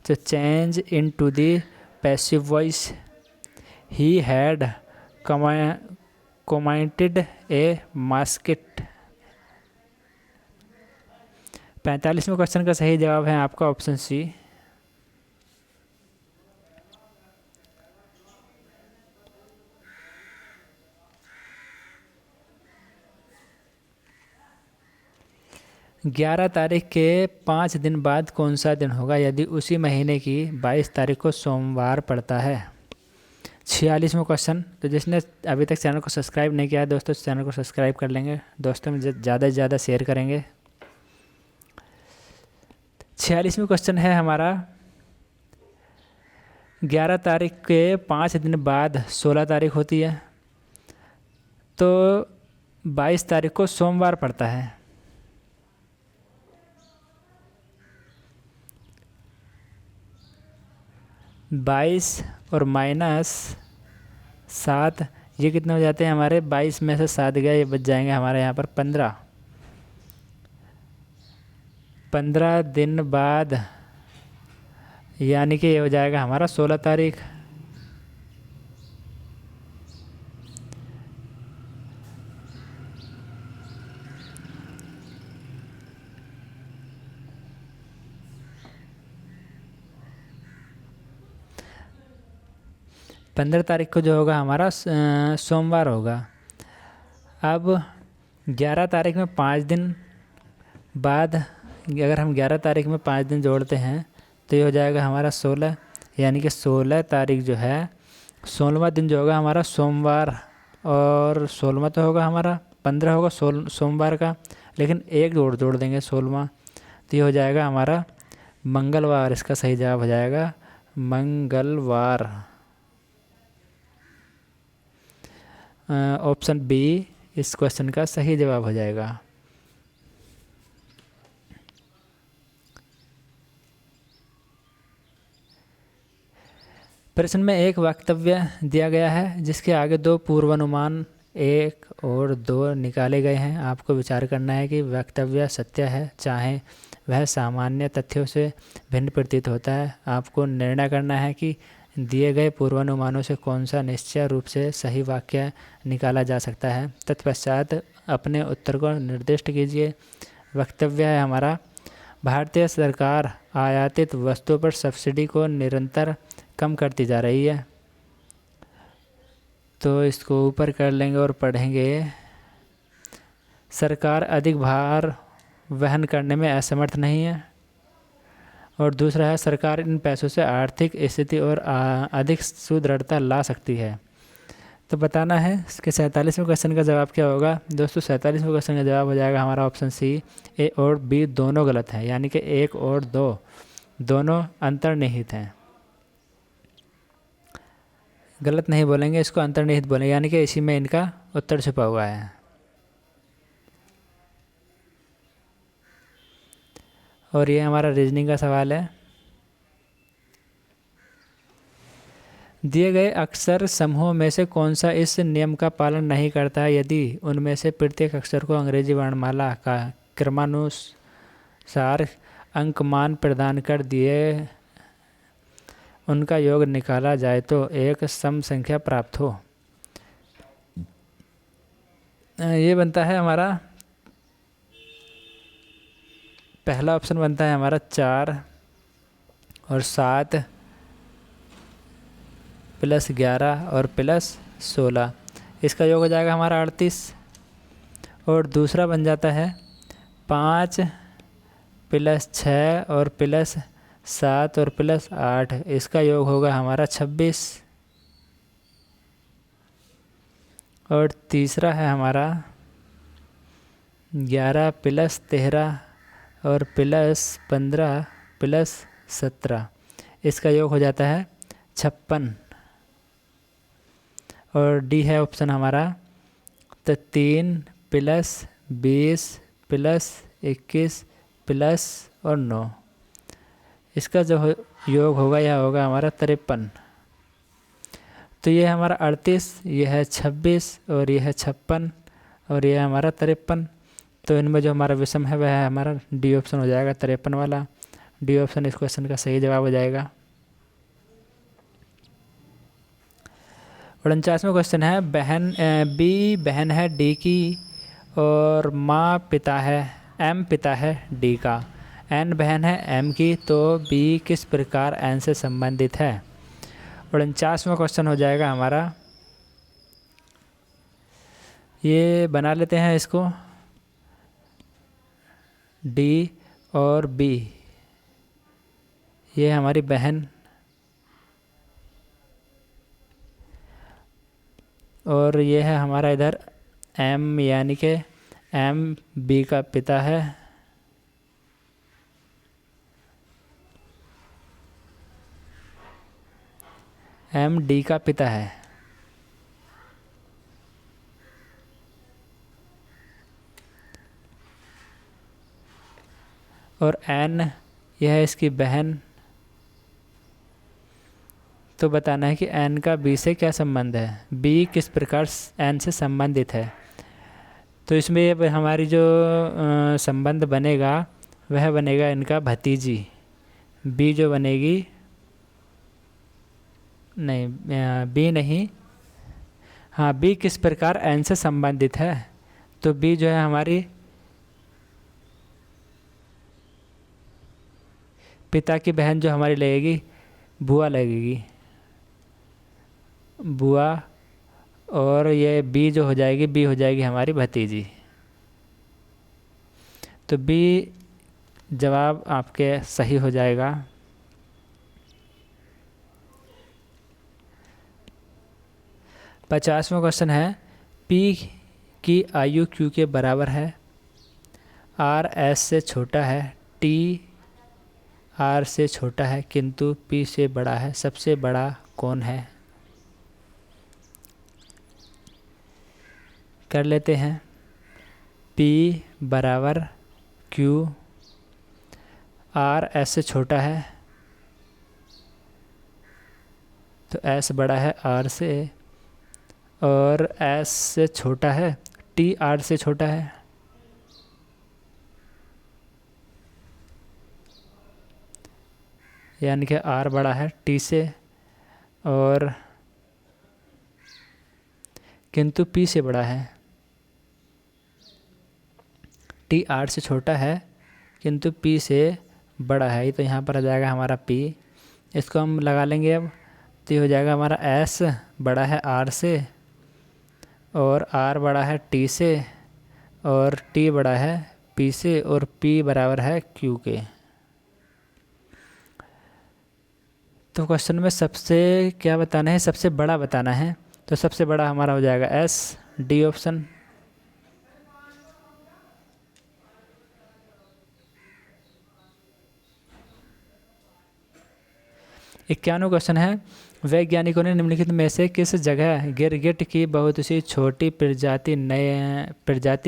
तो change in to the passive voice, he had committed a mistake. 45वें क्वेश्चन का सही जवाब है आपका ऑप्शन सी। ग्यारह तारीख के 5 दिन बाद कौन सा दिन होगा यदि उसी महीने की 22 तारीख को सोमवार पड़ता है। 46वां क्वेश्चन, तो जिसने अभी तक चैनल को सब्सक्राइब नहीं किया है दोस्तों, चैनल को सब्सक्राइब कर लेंगे, दोस्तों में ज़्यादा से ज़्यादा शेयर करेंगे। 46वां क्वेश्चन है हमारा, 11 तारीख के 5 दिन बाद 16 तारीख होती है, तो 22 तारीख को सोमवार पड़ता है। 22 और -7 ये कितने हो जाते हैं हमारे, 22 में से 7 गया, ये बच जाएंगे हमारे यहाँ पर 15। 15 दिन बाद यानी कि ये हो जाएगा हमारा 16 तारीख। पंद्रह तारीख को जो होगा हमारा सोमवार होगा। अब 11 तारीख में 5 दिन बाद, अगर हम 11 तारीख में 5 दिन जोड़ते हैं तो ये हो जाएगा हमारा 16, यानी कि 16 तारीख जो है 16वां दिन जो होगा हमारा सोमवार, और 16वां तो होगा हमारा 15 होगा सोमवार का, लेकिन एक जोड़ देंगे 16वां, तो ये हो जाएगा हमारा मंगलवार। इसका सही जवाब हो जाएगा मंगलवार। ऑप्शन बी इस क्वेश्चन का सही जवाब हो जाएगा। प्रश्न में एक वक्तव्य दिया गया है जिसके आगे 2 पूर्वानुमान 1 और 2 निकाले गए हैं। आपको विचार करना है कि वक्तव्य सत्य है, चाहे वह सामान्य तथ्यों से भिन्न प्रतीत होता है। आपको निर्णय करना है कि दिए गए पूर्वानुमानों से कौन सा निश्चय रूप से सही वाक्य निकाला जा सकता है। तत्पश्चात अपने उत्तर को निर्दिष्ट कीजिए। वक्तव्य है हमारा, भारतीय सरकार आयातित वस्तुओं पर सब्सिडी को निरंतर कम करती जा रही है। तो इसको ऊपर कर लेंगे और पढ़ेंगे, सरकार अधिक भार वहन करने में असमर्थ नहीं है। और दूसरा है सरकार इन पैसों से आर्थिक स्थिति और अधिक सुदृढ़ता ला सकती है। तो बताना है इसके 47वें क्वेश्चन का जवाब क्या होगा। दोस्तों 47वें क्वेश्चन का जवाब हो जाएगा हमारा ऑप्शन सी, ए और बी दोनों गलत हैं, यानी कि 1 और 2 दोनों अंतर्निहित हैं। गलत नहीं बोलेंगे, इसको अंतर्निहित बोलेंगे, यानी कि इसी में इनका उत्तर छुपा हुआ है। और ये हमारा रीजनिंग का सवाल है। दिए गए अक्षर समूहों में से कौन सा इस नियम का पालन नहीं करता है, यदि उनमें से प्रत्येक अक्षर को अंग्रेजी वर्णमाला का क्रमानुसार अंकमान प्रदान कर दिए उनका योग निकाला जाए तो एक सम संख्या प्राप्त हो। ये बनता है हमारा पहला ऑप्शन बनता है हमारा 4 और 7 + 11 और +16, इसका योग हो जाएगा हमारा 38। और दूसरा बन जाता है 5 + 6 और +7 और +8, इसका योग होगा हमारा 26। और तीसरा है हमारा 11 + 13 और +15 +17, इसका योग हो जाता है 56। और डी है ऑप्शन हमारा, तो 3 + 20 + 21 और 9, इसका जो योग होगा यह होगा हमारा 53। तो ये हमारा 38, ये है 26 और ये है 56 और ये है हमारा 53। तो इनमें जो हमारा विषम है वह है हमारा डी ऑप्शन हो जाएगा 53 वाला। डी ऑप्शन इस क्वेश्चन का सही जवाब हो जाएगा। 49वां क्वेश्चन है, बी बहन है डी की और माँ पिता है एम पिता है डी का, एन बहन है एम की, तो बी किस प्रकार एन से संबंधित है। 49वां क्वेश्चन हो जाएगा हमारा, ये बना लेते हैं इसको, डी और बी ये हमारी बहन और ये है हमारा इधर एम, यानी कि एम बी का पिता है एम डी का पिता है। और एन यह है इसकी बहन। तो बताना है कि एन का बी से क्या संबंध है, बी किस प्रकार एन से संबंधित है। तो इसमें ये हमारी जो संबंध बनेगा वह बनेगा इनका भतीजी, बी जो बनेगी, नहीं बी नहीं, हाँ बी किस प्रकार एन से संबंधित है, तो बी जो है हमारी पिता की बहन जो हमारी लगेगी बुआ लगेगी, बुआ, और ये बी जो हो जाएगी, बी हो जाएगी हमारी भतीजी। तो बी जवाब आपके सही हो जाएगा। पचासवां क्वेश्चन है, पी की आयु क्यू के बराबर है, आर एस से छोटा है, टी आर से छोटा है किंतु पी से बड़ा है, सबसे बड़ा कौन है। कर लेते हैं, पी बराबर क्यू, आर एस से छोटा है तो एस बड़ा है आर से, और एस से छोटा है टी आर से छोटा है, यानी कि आर बड़ा है टी से, और किंतु पी से बड़ा है। टी आर से छोटा है किंतु पी से बड़ा है, ये तो यहाँ पर आ जाएगा हमारा पी। इसको हम लगा लेंगे अब, तो ये हो जाएगा हमारा एस बड़ा है आर से, और आर बड़ा है टी से, और टी बड़ा है पी से, और पी बराबर है क्यू के। तो क्वेश्चन में सबसे क्या बताना है, सबसे बड़ा बताना है, तो सबसे बड़ा हमारा हो जाएगा एस, डी ऑप्शन। इक्यानवें क्वेश्चन है, वैज्ञानिकों ने निम्नलिखित में से किस जगह गिरगिट की बहुत सी छोटी प्रजाति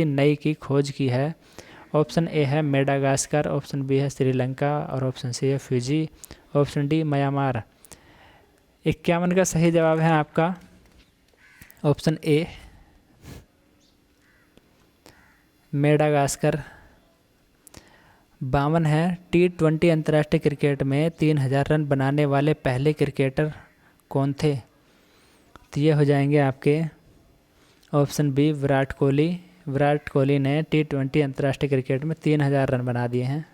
नई की खोज की है? ऑप्शन ए है मेडागास्कर, ऑप्शन बी है श्रीलंका और ऑप्शन सी है फिजी, ऑप्शन डी म्यांमार। 51 का सही जवाब है आपका ऑप्शन ए मेडागास्कर। 52 है, T20 अंतर्राष्ट्रीय क्रिकेट में 3000 रन बनाने वाले पहले क्रिकेटर कौन थे? तो ये हो जाएंगे आपके ऑप्शन बी विराट कोहली। विराट कोहली ने T20 अंतर्राष्ट्रीय क्रिकेट में 3000 रन बना दिए हैं।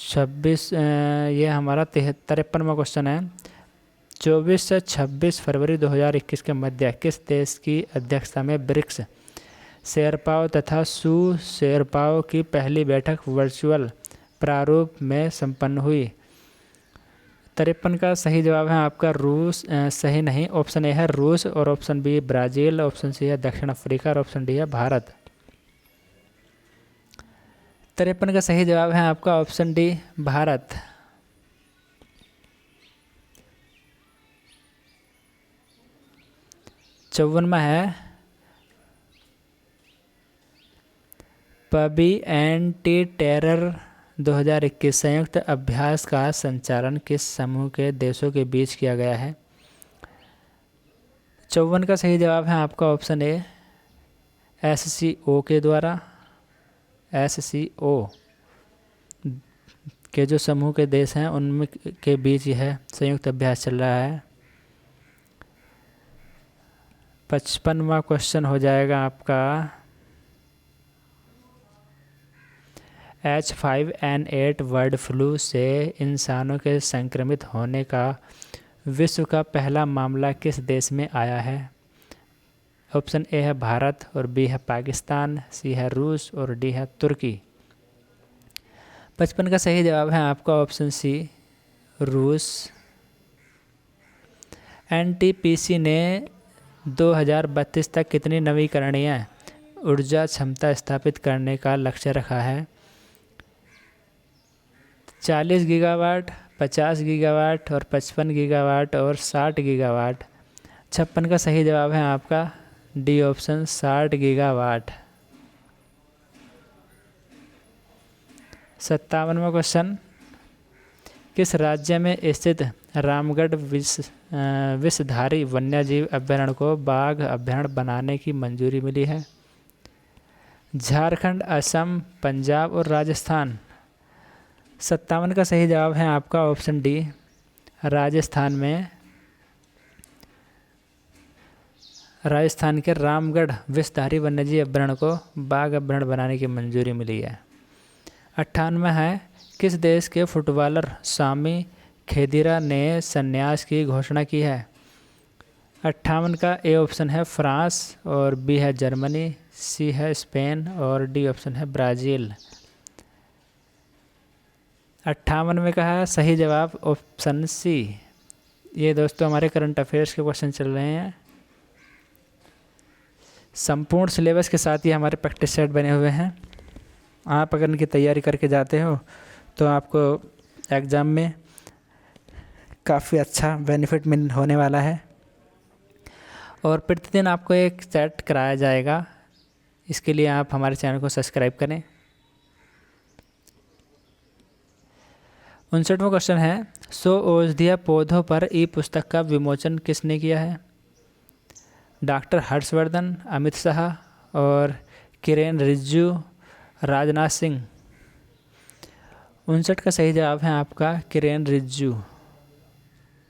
26 ये हमारा 53वां क्वेश्चन है, 24 से 26 फरवरी 2021 के मध्य किस देश की अध्यक्षता में ब्रिक्स शेरपाओ तथा सू शेरपाओ की पहली बैठक वर्चुअल प्रारूप में संपन्न हुई? 53 का सही जवाब है आपका रूस, सही नहीं, ऑप्शन ए है रूस और option B Brazil, option C है दक्षिण अफ्रीका और ऑप्शन डी है भारत। 53 का सही जवाब है आपका ऑप्शन डी भारत। चौवनवा है, पबी एंटी टेरर 2021 संयुक्त अभ्यास का संचालन किस समूह के देशों के बीच किया गया है? 54 का सही जवाब है आपका ऑप्शन ए SCO के द्वारा। SCO के जो समूह के देश हैं उनमें के बीच यह संयुक्त अभ्यास चल रहा है। 55वां क्वेश्चन हो जाएगा आपका, H5N8 बर्ड फ्लू से इंसानों के संक्रमित होने का विश्व का पहला मामला किस देश में आया है? ऑप्शन ए है भारत और बी है पाकिस्तान, सी है रूस और डी है तुर्की। 55 का सही जवाब है आपका ऑप्शन सी रूस। NTPC ने 2032 तक कितनी नवीकरणीय ऊर्जा क्षमता स्थापित करने का लक्ष्य रखा है? 40 गीगावाट, 50 गीगावाट और 55 गीगावाट और 60 गीगावाट। 56 का सही जवाब है आपका डी ऑप्शन 60 गीगावाट। 57वां क्वेश्चन, किस राज्य में स्थित रामगढ़ विषधारी वन्यजीव अभयारण्य को बाघ अभयारण्य बनाने की मंजूरी मिली है? झारखंड, असम, पंजाब और राजस्थान। 57 का सही जवाब है आपका ऑप्शन डी राजस्थान में। राजस्थान के रामगढ़ विषधारी वन्यजीव अभयारण्य को बाघ अभयारण्य बनाने की मंजूरी मिली है। 98 है, किस देश के फुटबॉलर सामी खेदिरा ने संन्यास की घोषणा की है? 58 का ए ऑप्शन है फ्रांस और बी है जर्मनी, सी है स्पेन और डी ऑप्शन है ब्राज़ील। 58 में कहा सही जवाब ऑप्शन सी। ये दोस्तों हमारे करंट अफेयर्स के क्वेश्चन चल रहे हैं। संपूर्ण सिलेबस के साथ ही हमारे प्रैक्टिस सेट बने हुए हैं। आप अगर इनकी तैयारी करके जाते हो तो आपको एग्ज़ाम में काफ़ी अच्छा बेनिफिट मिल होने वाला है। और प्रतिदिन आपको एक सेट कराया जाएगा, इसके लिए आप हमारे चैनल को सब्सक्राइब करें। 59वां क्वेश्चन है, 100 औषधीय पौधों पर ई पुस्तक का विमोचन किसने किया है? डॉक्टर हर्षवर्धन, अमित शाह और किरेन रिजिजू, राजनाथ सिंह। 59 का सही जवाब है आपका किरेन रिजिजू,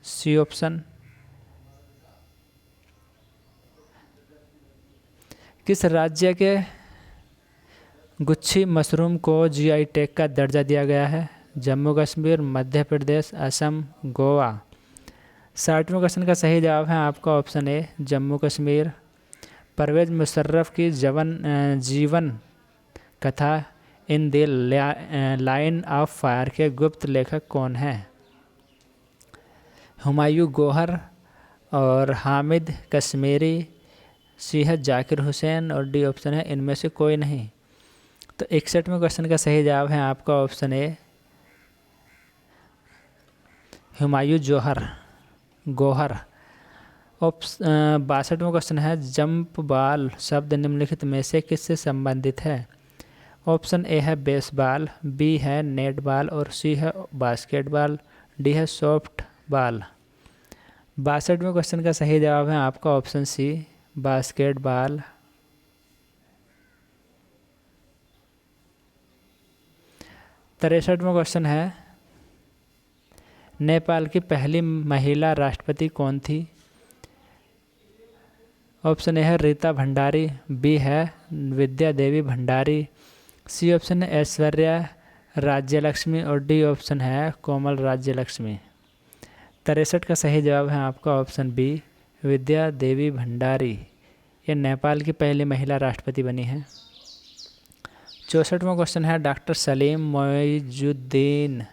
सी ऑप्शन। किस राज्य के गुच्छी मशरूम को GI टैग का दर्जा दिया गया है? जम्मू कश्मीर, मध्य प्रदेश, असम, गोवा। 60वें क्वेश्चन का सही जवाब है आपका ऑप्शन ए जम्मू कश्मीर। परवेज़ मुशर्रफ की जीवन कथा in the line of fire के गुप्त लेखक कौन हैं? हुमायूं गौहर और हामिद कश्मीरी, सी है जाकिर हुसैन और डी ऑप्शन है इनमें से कोई नहीं। तो 61वें क्वेश्चन का सही जवाब है आपका ऑप्शन ए, हुमायूं गौहर। 62वां क्वेश्चन है, जंप बॉल शब्द निम्नलिखित में से किससे संबंधित है? ऑप्शन ए है बेसबॉल, बी है नेट बॉल और सी है बास्केटबॉल, डी है सॉफ्ट बॉल। 62वें क्वेश्चन का सही जवाब है आपका ऑप्शन सी, बास्केटबॉल। 63वां क्वेश्चन है, नेपाल की पहली महिला राष्ट्रपति कौन थी? ऑप्शन ए है रीता भंडारी, बी है विद्या देवी भंडारी, सी ऑप्शन है ऐश्वर्या राज्यलक्ष्मी और डी ऑप्शन है कोमल राज्यलक्ष्मी। 63 का सही जवाब है आपका ऑप्शन बी, विद्या देवी भंडारी। ये नेपाल की पहली महिला राष्ट्रपति बनी है। 64वां क्वेश्चन है, डॉक्टर सलीम मोइजुद्दीन,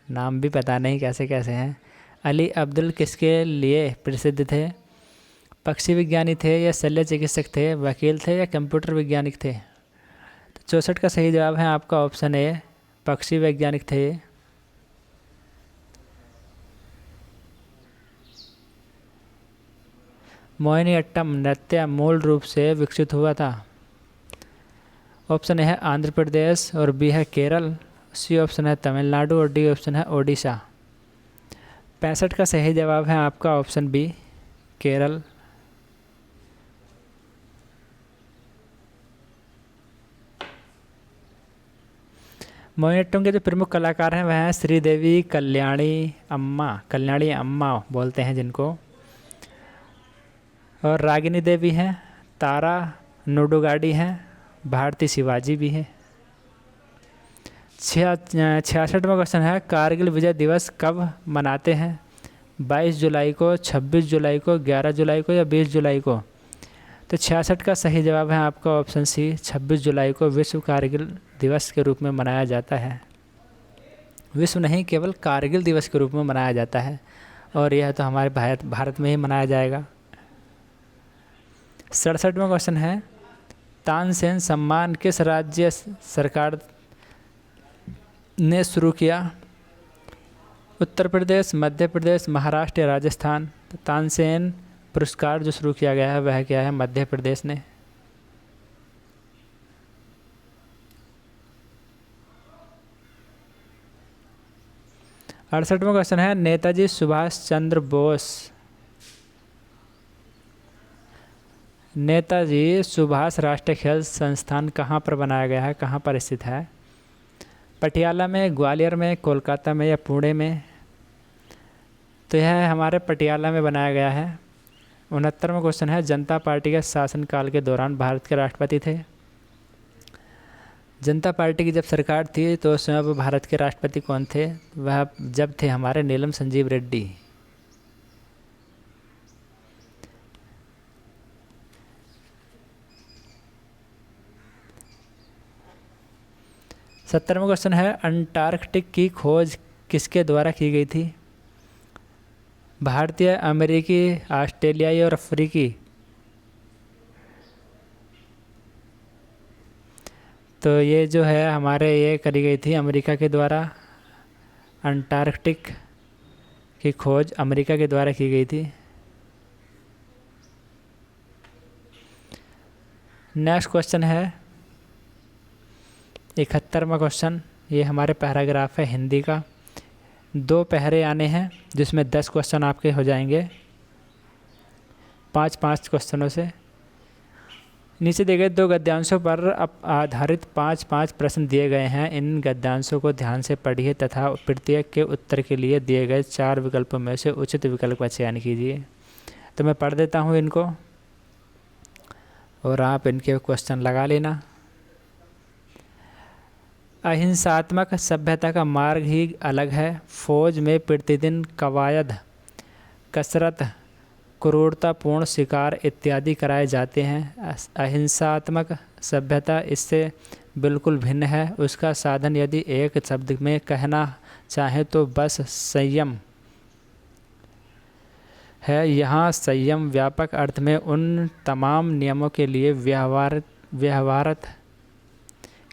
नाम भी पता नहीं कैसे कैसे हैं, अली अब्दुल किसके लिए प्रसिद्ध थे? पक्षी विज्ञानी थे या शल्य चिकित्सक थे, वकील थे या कंप्यूटर वैज्ञानिक थे? तो 64 का सही जवाब है आपका ऑप्शन ए, पक्षी वैज्ञानिक थे। मोहिनीअट्टम नृत्य मूल रूप से विकसित हुआ था? ऑप्शन ए है आंध्र प्रदेश और बी है केरल, सी ऑप्शन है तमिलनाडु और डी ऑप्शन है ओडिशा। 65 का सही जवाब है आपका ऑप्शन बी, केरल। मोहिनीअट्टम के जो प्रमुख कलाकार हैं वह हैं श्रीदेवी, कल्याणी अम्मा बोलते हैं जिनको, और रागिनी देवी हैं, तारा नोडुगाडी हैं, भारती शिवाजी भी है। 66वां क्वेश्चन है, कारगिल विजय दिवस कब मनाते हैं? 22 जुलाई को, 26 जुलाई को, 11 जुलाई को या 20 जुलाई को? तो 66 का सही जवाब है आपका ऑप्शन सी, 26 जुलाई को विश्व कारगिल दिवस के रूप में मनाया जाता है। विश्व नहीं, केवल कारगिल दिवस के रूप में मनाया जाता है, और यह तो हमारे भारत में ही मनाया जाएगा। 67वां क्वेश्चन है, तानसेन सम्मान किस राज्य सरकार ने शुरू किया? उत्तर प्रदेश, मध्य प्रदेश, महाराष्ट्र या राजस्थान? तो तानसेन पुरस्कार जो शुरू किया गया है वह क्या है? मध्य प्रदेश ने। 68वां क्वेश्चन है, नेताजी सुभाष चंद्र बोस नेताजी सुभाष राष्ट्रीय खेल संस्थान कहाँ पर बनाया गया है, कहाँ पर स्थित है? पटियाला में, ग्वालियर में, कोलकाता में या पुणे में? तो यह हमारे पटियाला में बनाया गया है। 69वां क्वेश्चन है, जनता पार्टी के शासनकाल के दौरान भारत के राष्ट्रपति थे? जनता पार्टी की जब सरकार थी तो उस समय भारत के राष्ट्रपति कौन थे? वह जब थे हमारे नीलम संजीव रेड्डी। 70वां क्वेश्चन है, अंटार्कटिक की खोज किसके द्वारा की गई थी? भारतीय, अमेरिकी, ऑस्ट्रेलियाई और अफ्रीकी? तो ये जो है हमारे ये करी गई थी अमेरिका के द्वारा। अंटार्कटिक की खोज अमेरिका के द्वारा की गई थी। नेक्स्ट क्वेश्चन है 71वां क्वेश्चन। ये हमारे पैराग्राफ है हिंदी का। 2 पहरे आने हैं जिसमें 10 क्वेश्चन आपके हो जाएंगे 5-5 क्वेश्चनों से। नीचे दिए गए 2 गद्यांशों पर आधारित 5-5 प्रश्न दिए गए हैं। इन गद्यांशों को ध्यान से पढ़िए तथा प्रत्येक के उत्तर के लिए दिए गए 4 विकल्पों में से उचित विकल्प का चयन कीजिए। तो मैं पढ़ देता हूँ इनको और आप इनके क्वेश्चन लगा लेना। अहिंसात्मक सभ्यता का मार्ग ही अलग है। फौज में प्रतिदिन कवायद, कसरत, क्रूरतापूर्ण शिकार इत्यादि कराए जाते हैं। अहिंसात्मक सभ्यता इससे बिल्कुल भिन्न है। उसका साधन यदि एक शब्द में कहना चाहे तो बस संयम है। यहाँ संयम व्यापक अर्थ में उन तमाम नियमों के लिए व्यवहारत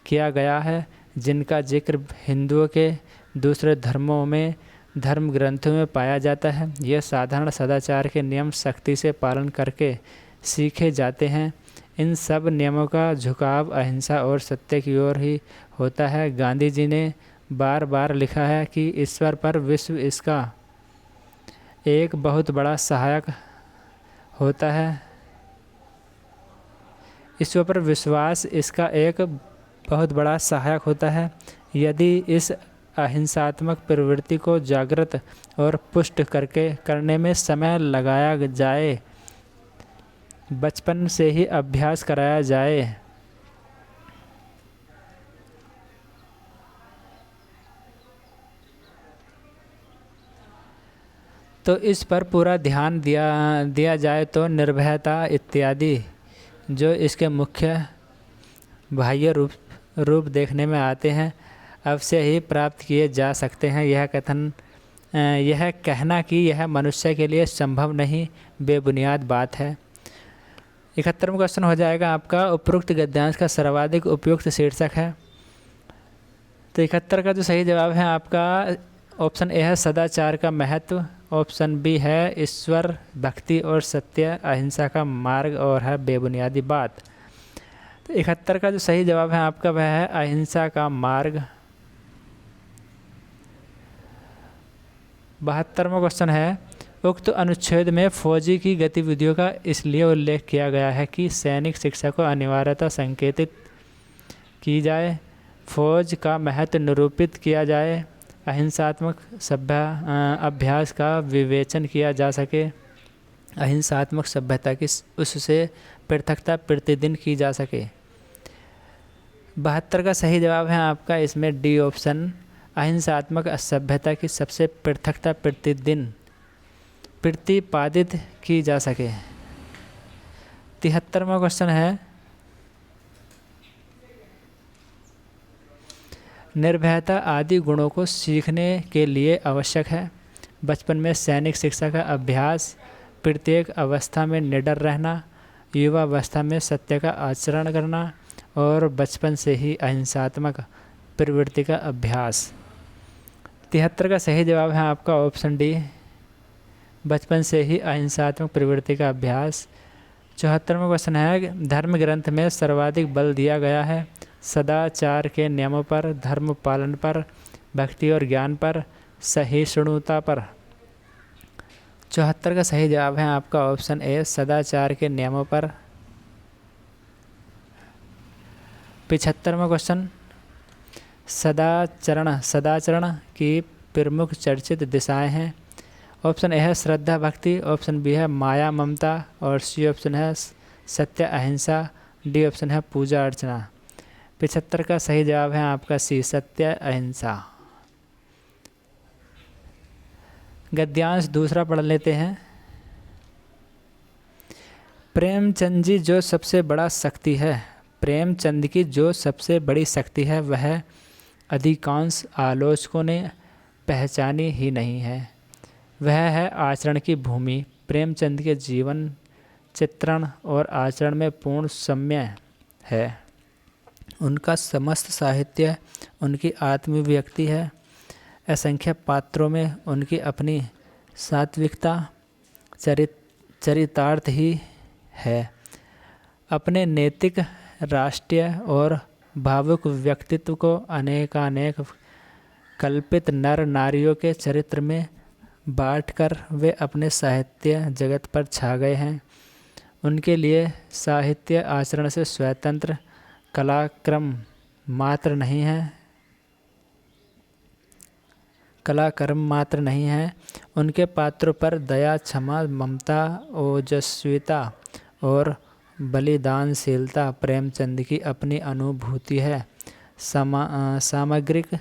किया गया है जिनका जिक्र हिंदुओं के दूसरे धर्मों में धर्म ग्रंथों में पाया जाता है। यह साधारण सदाचार के नियम सख्ती से पालन करके सीखे जाते हैं। इन सब नियमों का झुकाव अहिंसा और सत्य की ओर ही होता है। गांधी जी ने बार बार लिखा है कि ईश्वर पर विश्व इसका एक बहुत बड़ा सहायक होता है। ईश्वर पर विश्वास इसका एक बहुत बड़ा सहायक होता है। यदि इस अहिंसात्मक प्रवृत्ति को जागृत और पुष्ट करने में समय लगाया जाए, बचपन से ही अभ्यास कराया जाए, तो इस पर पूरा ध्यान दिया जाए तो निर्भयता इत्यादि जो इसके मुख्य बाह्य रूप देखने में आते हैं अवश्य ही प्राप्त किए जा सकते हैं। यह कहना कि यह मनुष्य के लिए संभव नहीं बेबुनियाद बात है। 71वां क्वेश्चन हो जाएगा आपका, उपरोक्त गद्यांश का सर्वाधिक उपयुक्त शीर्षक है। तो 71 का जो सही जवाब है आपका ऑप्शन ए है सदाचार का महत्व, ऑप्शन बी है ईश्वर भक्ति और सत्य, अहिंसा का मार्ग और है बेबुनियादी बात। तो 71 का जो सही जवाब है आपका वह है अहिंसा का मार्ग। 72वां क्वेश्चन है, उक्त अनुच्छेद में फौजी की गतिविधियों का इसलिए उल्लेख किया गया है कि सैनिक शिक्षा को अनिवार्यता संकेतित की जाए, फौज का महत्व निरूपित किया जाए, अहिंसात्मक अभ्यास का विवेचन किया जा सके, अहिंसात्मक सभ्यता की उससे पृथकता प्रतिदिन की जा सके। 72 का सही जवाब है आपका इसमें डी ऑप्शन, अहिंसात्मक सभ्यता की सबसे पृथकता प्रतिदिन प्रतिपादित की जा सके। 73वां क्वेश्चन है, निर्भयता आदि गुणों को सीखने के लिए आवश्यक है। बचपन में सैनिक शिक्षा का अभ्यास, प्रत्येक अवस्था में निडर रहना, युवावस्था में सत्य का आचरण करना और बचपन से ही अहिंसात्मक प्रवृत्ति का अभ्यास। 73 का सही जवाब है आपका ऑप्शन डी, बचपन से ही अहिंसात्मक प्रवृत्ति का अभ्यास। 74वां क्वेश्चन है, धर्म ग्रंथ में सर्वाधिक बल दिया गया है सदाचार के नियमों पर, धर्म पालन पर, भक्ति और ज्ञान पर, सहिष्णुता पर। 74 का सही जवाब है आपका ऑप्शन ए, सदाचार के नियमों पर। 75वां क्वेश्चन, सदाचरण की प्रमुख चर्चित दिशाएं हैं। ऑप्शन ए है श्रद्धा भक्ति, ऑप्शन बी है माया ममता और सी ऑप्शन है सत्य अहिंसा, डी ऑप्शन है पूजा अर्चना। 75 का सही जवाब है आपका सी, सत्य अहिंसा। गद्यांश दूसरा पढ़ लेते हैं। प्रेमचंद की जो सबसे बड़ी शक्ति है वह अधिकांश आलोचकों ने पहचानी ही नहीं है, वह है आचरण की भूमि। प्रेमचंद के जीवन चित्रण और आचरण में पूर्ण साम्य है। उनका समस्त साहित्य उनकी आत्माभिव्यक्ति है। असंख्य पात्रों में उनकी अपनी सात्विकता चरितार्थ ही है। अपने नैतिक, राष्ट्रीय और भावुक व्यक्तित्व को अनेकानेक कल्पित नर नारियों के चरित्र में बांटकर वे अपने साहित्य जगत पर छा गए हैं। उनके लिए साहित्य आचरण से स्वतंत्र कलाक्रम मात्र नहीं है। उनके पात्रों पर दया, क्षमा, ममता, ओजस्विता और बलिदानशीलता प्रेमचंद की अपनी अनुभूति है। सामग्रिक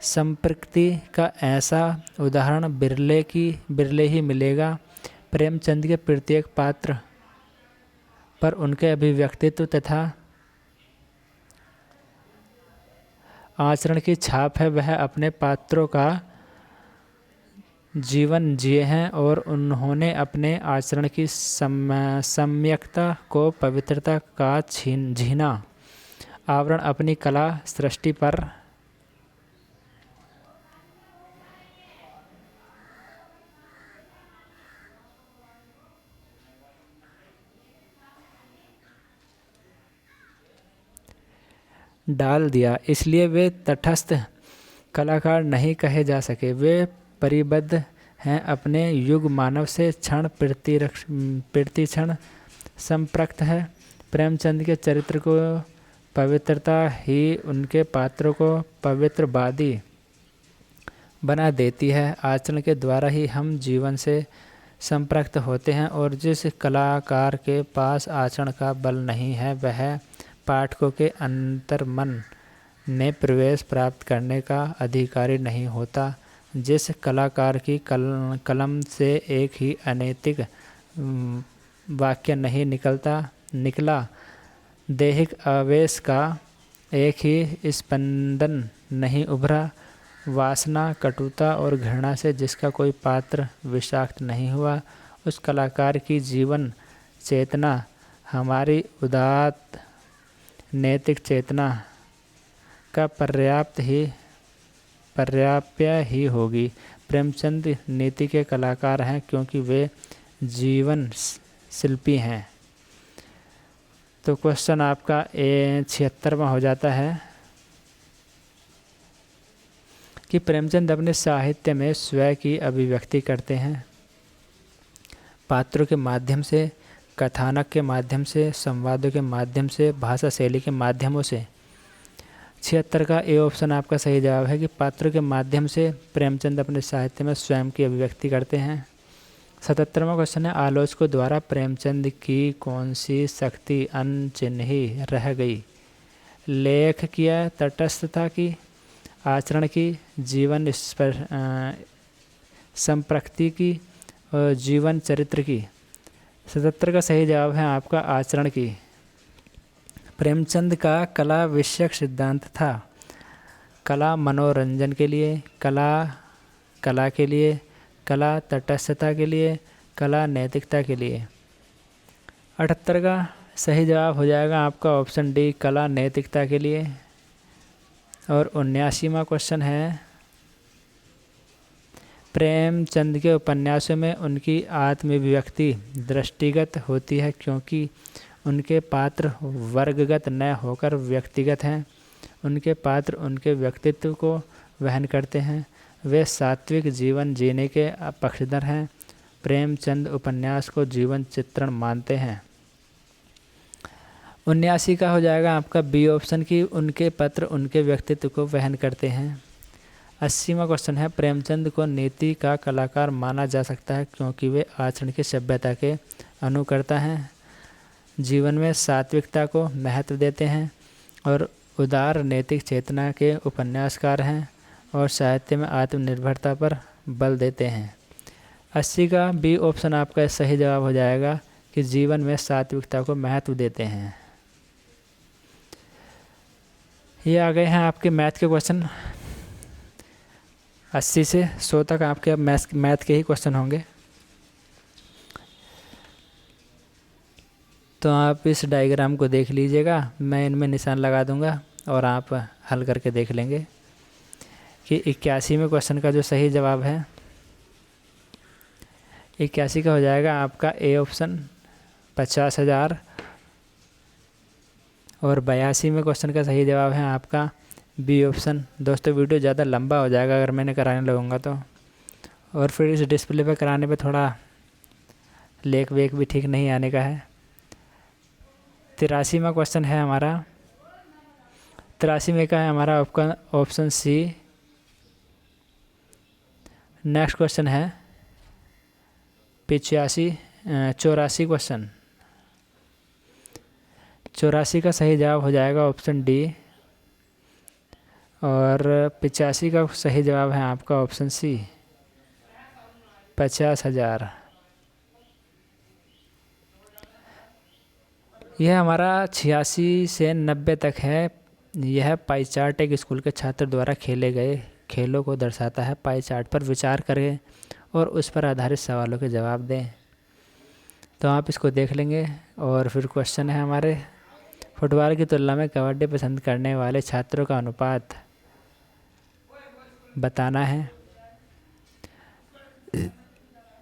संप्रकृति का ऐसा उदाहरण बिरले ही मिलेगा। प्रेमचंद के प्रत्येक पात्र पर उनके अभिव्यक्तित्व तथा आचरण की छाप है। वह अपने पात्रों का जीवन जिए हैं और उन्होंने अपने आचरण की सम्यकता को पवित्रता का झीना आवरण अपनी कला सृष्टि पर डाल दिया, इसलिए वे तटस्थ कलाकार नहीं कहे जा सके। वे परिबद्ध हैं अपने युग, मानव से क्षण प्रति क्षण संपृक्त है। प्रेमचंद के चरित्र को पवित्रता ही उनके पात्रों को पवित्रवादी बना देती है। आचरण के द्वारा ही हम जीवन से संपृक्त होते हैं और जिस कलाकार के पास आचरण का बल नहीं है वह पाठकों के अंतर्मन में प्रवेश प्राप्त करने का अधिकारी नहीं होता। जिस कलाकार की कलम से एक ही अनैतिक वाक्य नहीं निकला, दैहिक आवेश का एक ही स्पंदन नहीं उभरा, वासना, कटुता और घृणा से जिसका कोई पात्र विषाक्त नहीं हुआ, उस कलाकार की जीवन चेतना हमारी उदात्त नैतिक चेतना का पर्याप्य ही होगी। प्रेमचंद नीति के कलाकार हैं क्योंकि वे जीवन शिल्पी हैं। तो क्वेश्चन आपका 76वां हो जाता है कि प्रेमचंद अपने साहित्य में स्वयं की अभिव्यक्ति करते हैं पात्रों के माध्यम से, कथानक के माध्यम से, संवादों के माध्यम से, भाषा शैली के माध्यमों से। 76 का ए ऑप्शन आपका सही जवाब है कि पात्रों के माध्यम से प्रेमचंद अपने साहित्य में स्वयं की अभिव्यक्ति करते हैं। 77वां क्वेश्चन है, आलोचकों द्वारा प्रेमचंद की कौन सी शक्ति अनचिन्ही रह गई? लेख की, तटस्थता की, आचरण की, जीवन संप्रकृति की और जीवन चरित्र की। 77 का सही जवाब है आपका आचरण की। प्रेमचंद का कला विषयक सिद्धांत था। कला मनोरंजन के लिए, कला के लिए, कला तटस्थता के लिए, कला नैतिकता के लिए। 78 का सही जवाब हो जाएगा आपका ऑप्शन डी, कला नैतिकता के लिए। और 79वां क्वेश्चन है, प्रेमचंद के उपन्यासों में उनकी आत्माभिव्यक्ति दृष्टिगत होती है क्योंकि उनके पात्र वर्गगत न होकर व्यक्तिगत हैं। उनके पात्र उनके व्यक्तित्व को वहन करते हैं। वे सात्विक जीवन जीने के पक्षधर हैं। प्रेमचंद उपन्यास को जीवन चित्रण मानते हैं। 79 का हो जाएगा आपका बी ऑप्शन की उनके पत्र उनके व्यक्तित्व को वहन करते हैं। 80वां क्वेश्चन है, प्रेमचंद को नीति का कलाकार माना जा सकता है क्योंकि वे आचरण की सभ्यता के अनुकर्ता हैं, जीवन में सात्विकता को महत्व देते हैं और उदार नैतिक चेतना के उपन्यासकार हैं और साहित्य में आत्मनिर्भरता पर बल देते हैं। 80 का बी ऑप्शन आपका सही जवाब हो जाएगा कि जीवन में सात्विकता को महत्व देते हैं। ये आ गए हैं आपके मैथ के क्वेश्चन। 80 से 100 तक आपके अब मैथ के ही क्वेश्चन होंगे। तो आप इस डायग्राम को देख लीजिएगा, मैं इनमें निशान लगा दूंगा और आप हल करके देख लेंगे कि 81वें क्वेश्चन का जो सही जवाब है 81 का हो जाएगा आपका ए ऑप्शन 50,000। और 82वें क्वेश्चन का सही जवाब है आपका बी ऑप्शन। दोस्तों वीडियो ज़्यादा लंबा हो जाएगा अगर मैंने कराने लगूँगा तो, और फिर इस डिस्प्ले पे कराने पे थोड़ा लेख वेख भी ठीक नहीं आने का है। 83वां क्वेश्चन है हमारा, 83वें का है हमारा ऑप्शन सी। नेक्स्ट क्वेश्चन है 84 क्वेश्चन। 84 का सही जवाब हो जाएगा ऑप्शन डी और 85 का सही जवाब है आपका ऑप्शन सी, 50,000। यह हमारा 86 से 90 तक है। यह पाई चार्ट एक स्कूल के छात्र द्वारा खेले गए खेलों को दर्शाता है। पाई चार्ट पर विचार करें और उस पर आधारित सवालों के जवाब दें। तो आप इसको देख लेंगे। और फिर क्वेश्चन है हमारे, फुटबॉल की तुलना में कबड्डी पसंद करने वाले छात्रों का अनुपात बताना है।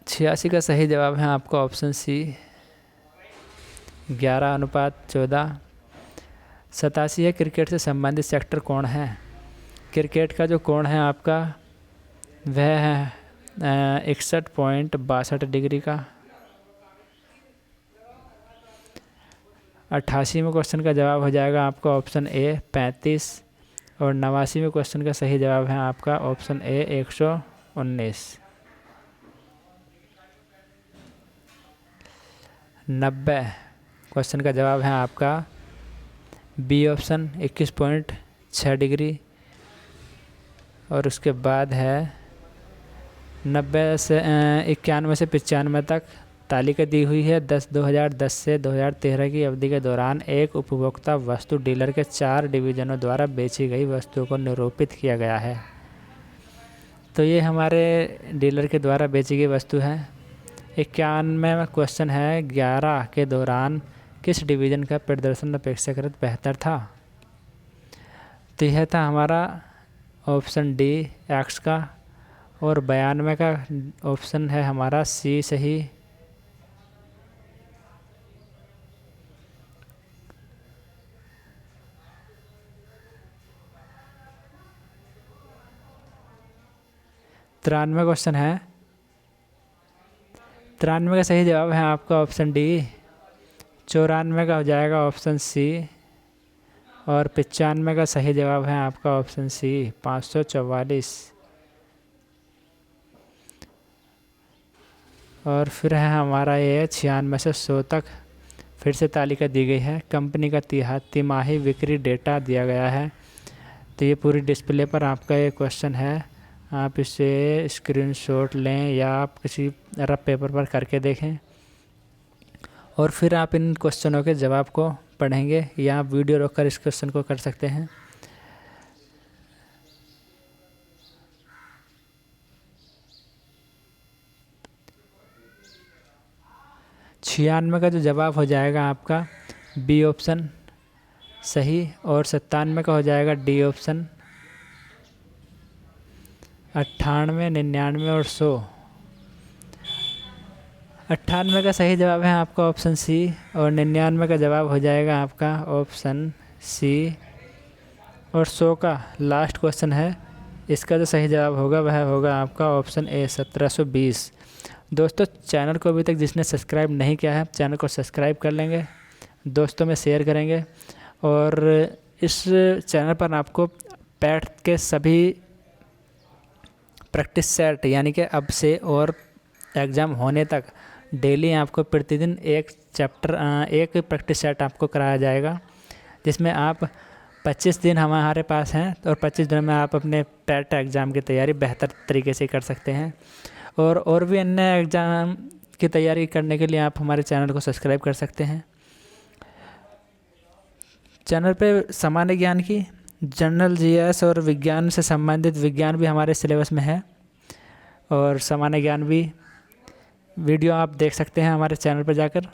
86 का सही जवाब है आपका ऑप्शन सी 11:14। 87 है, क्रिकेट से संबंधित सेक्टर कोण है। क्रिकेट का जो कोण है आपका वह है 61.62 डिग्री का। 88 में क्वेश्चन का जवाब हो जाएगा आपका ऑप्शन ए 35। और 89 में क्वेश्चन का सही जवाब है आपका ऑप्शन ए 119। 90 क्वेश्चन का जवाब है आपका बी ऑप्शन 21.6 डिग्री। और उसके बाद है 90 से 91 से 95 तक तालिका दी हुई है। 2010 से 2013 की अवधि के दौरान एक उपभोक्ता वस्तु डीलर के 4 डिवीज़नों द्वारा बेची गई वस्तुओं को निरूपित किया गया है। तो ये हमारे डीलर के द्वारा बेची गई वस्तु है। 91वां क्वेश्चन है 11 के दौरान किस डिवीज़न का प्रदर्शन अपेक्षाकृत बेहतर था। तो यह था हमारा ऑप्शन डी एक्स का। और 92 का ऑप्शन है हमारा सी सही। तिरानवे क्वेश्चन है, 93 का सही जवाब है आपका ऑप्शन डी। 94 का हो जाएगा ऑप्शन सी। और 95 का सही जवाब है आपका ऑप्शन सी 544। और फिर है हमारा ये 96 से 100 तक फिर से तालिका दी गई है। कंपनी का तिमाही बिक्री डेटा दिया गया है। तो ये पूरी डिस्प्ले पर आपका ये क्वेश्चन है। आप इसे स्क्रीनशॉट लें या आप किसी रफ पेपर पर करके देखें और फिर आप इन क्वेश्चनों के जवाब को पढ़ेंगे या आप वीडियो रोककर इस क्वेश्चन को कर सकते हैं। छियानवे का जो जवाब हो जाएगा आपका बी ऑप्शन सही। और 97 का हो जाएगा डी ऑप्शन। 98, 99 और 100। 98 का सही जवाब है आपका ऑप्शन सी। और 99 का जवाब हो जाएगा आपका ऑप्शन सी। और 100 का लास्ट क्वेश्चन है, इसका जो सही जवाब होगा वह होगा आपका ऑप्शन ए 1720। दोस्तों, चैनल को अभी तक जिसने सब्सक्राइब नहीं किया है चैनल को सब्सक्राइब कर लेंगे, दोस्तों में शेयर करेंगे। और इस चैनल पर आपको पैट के सभी प्रैक्टिस सेट यानी कि अब से और एग्ज़ाम होने तक डेली आपको प्रतिदिन एक प्रैक्टिस सेट आपको कराया जाएगा, जिसमें आप 25 दिन हमारे पास हैं। और 25 दिनों में आप अपने पैट एग्ज़ाम की तैयारी बेहतर तरीके से कर सकते हैं। और भी अन्य एग्ज़ाम की तैयारी करने के लिए आप हमारे चैनल को सब्सक्राइब कर सकते हैं। चैनल पे सामान्य ज्ञान की, जनरल जीएस और विज्ञान से संबंधित विज्ञान भी हमारे सिलेबस में है और सामान्य ज्ञान भी वीडियो आप देख सकते हैं हमारे चैनल पर जाकर।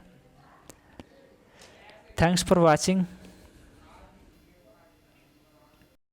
Thanks for watching.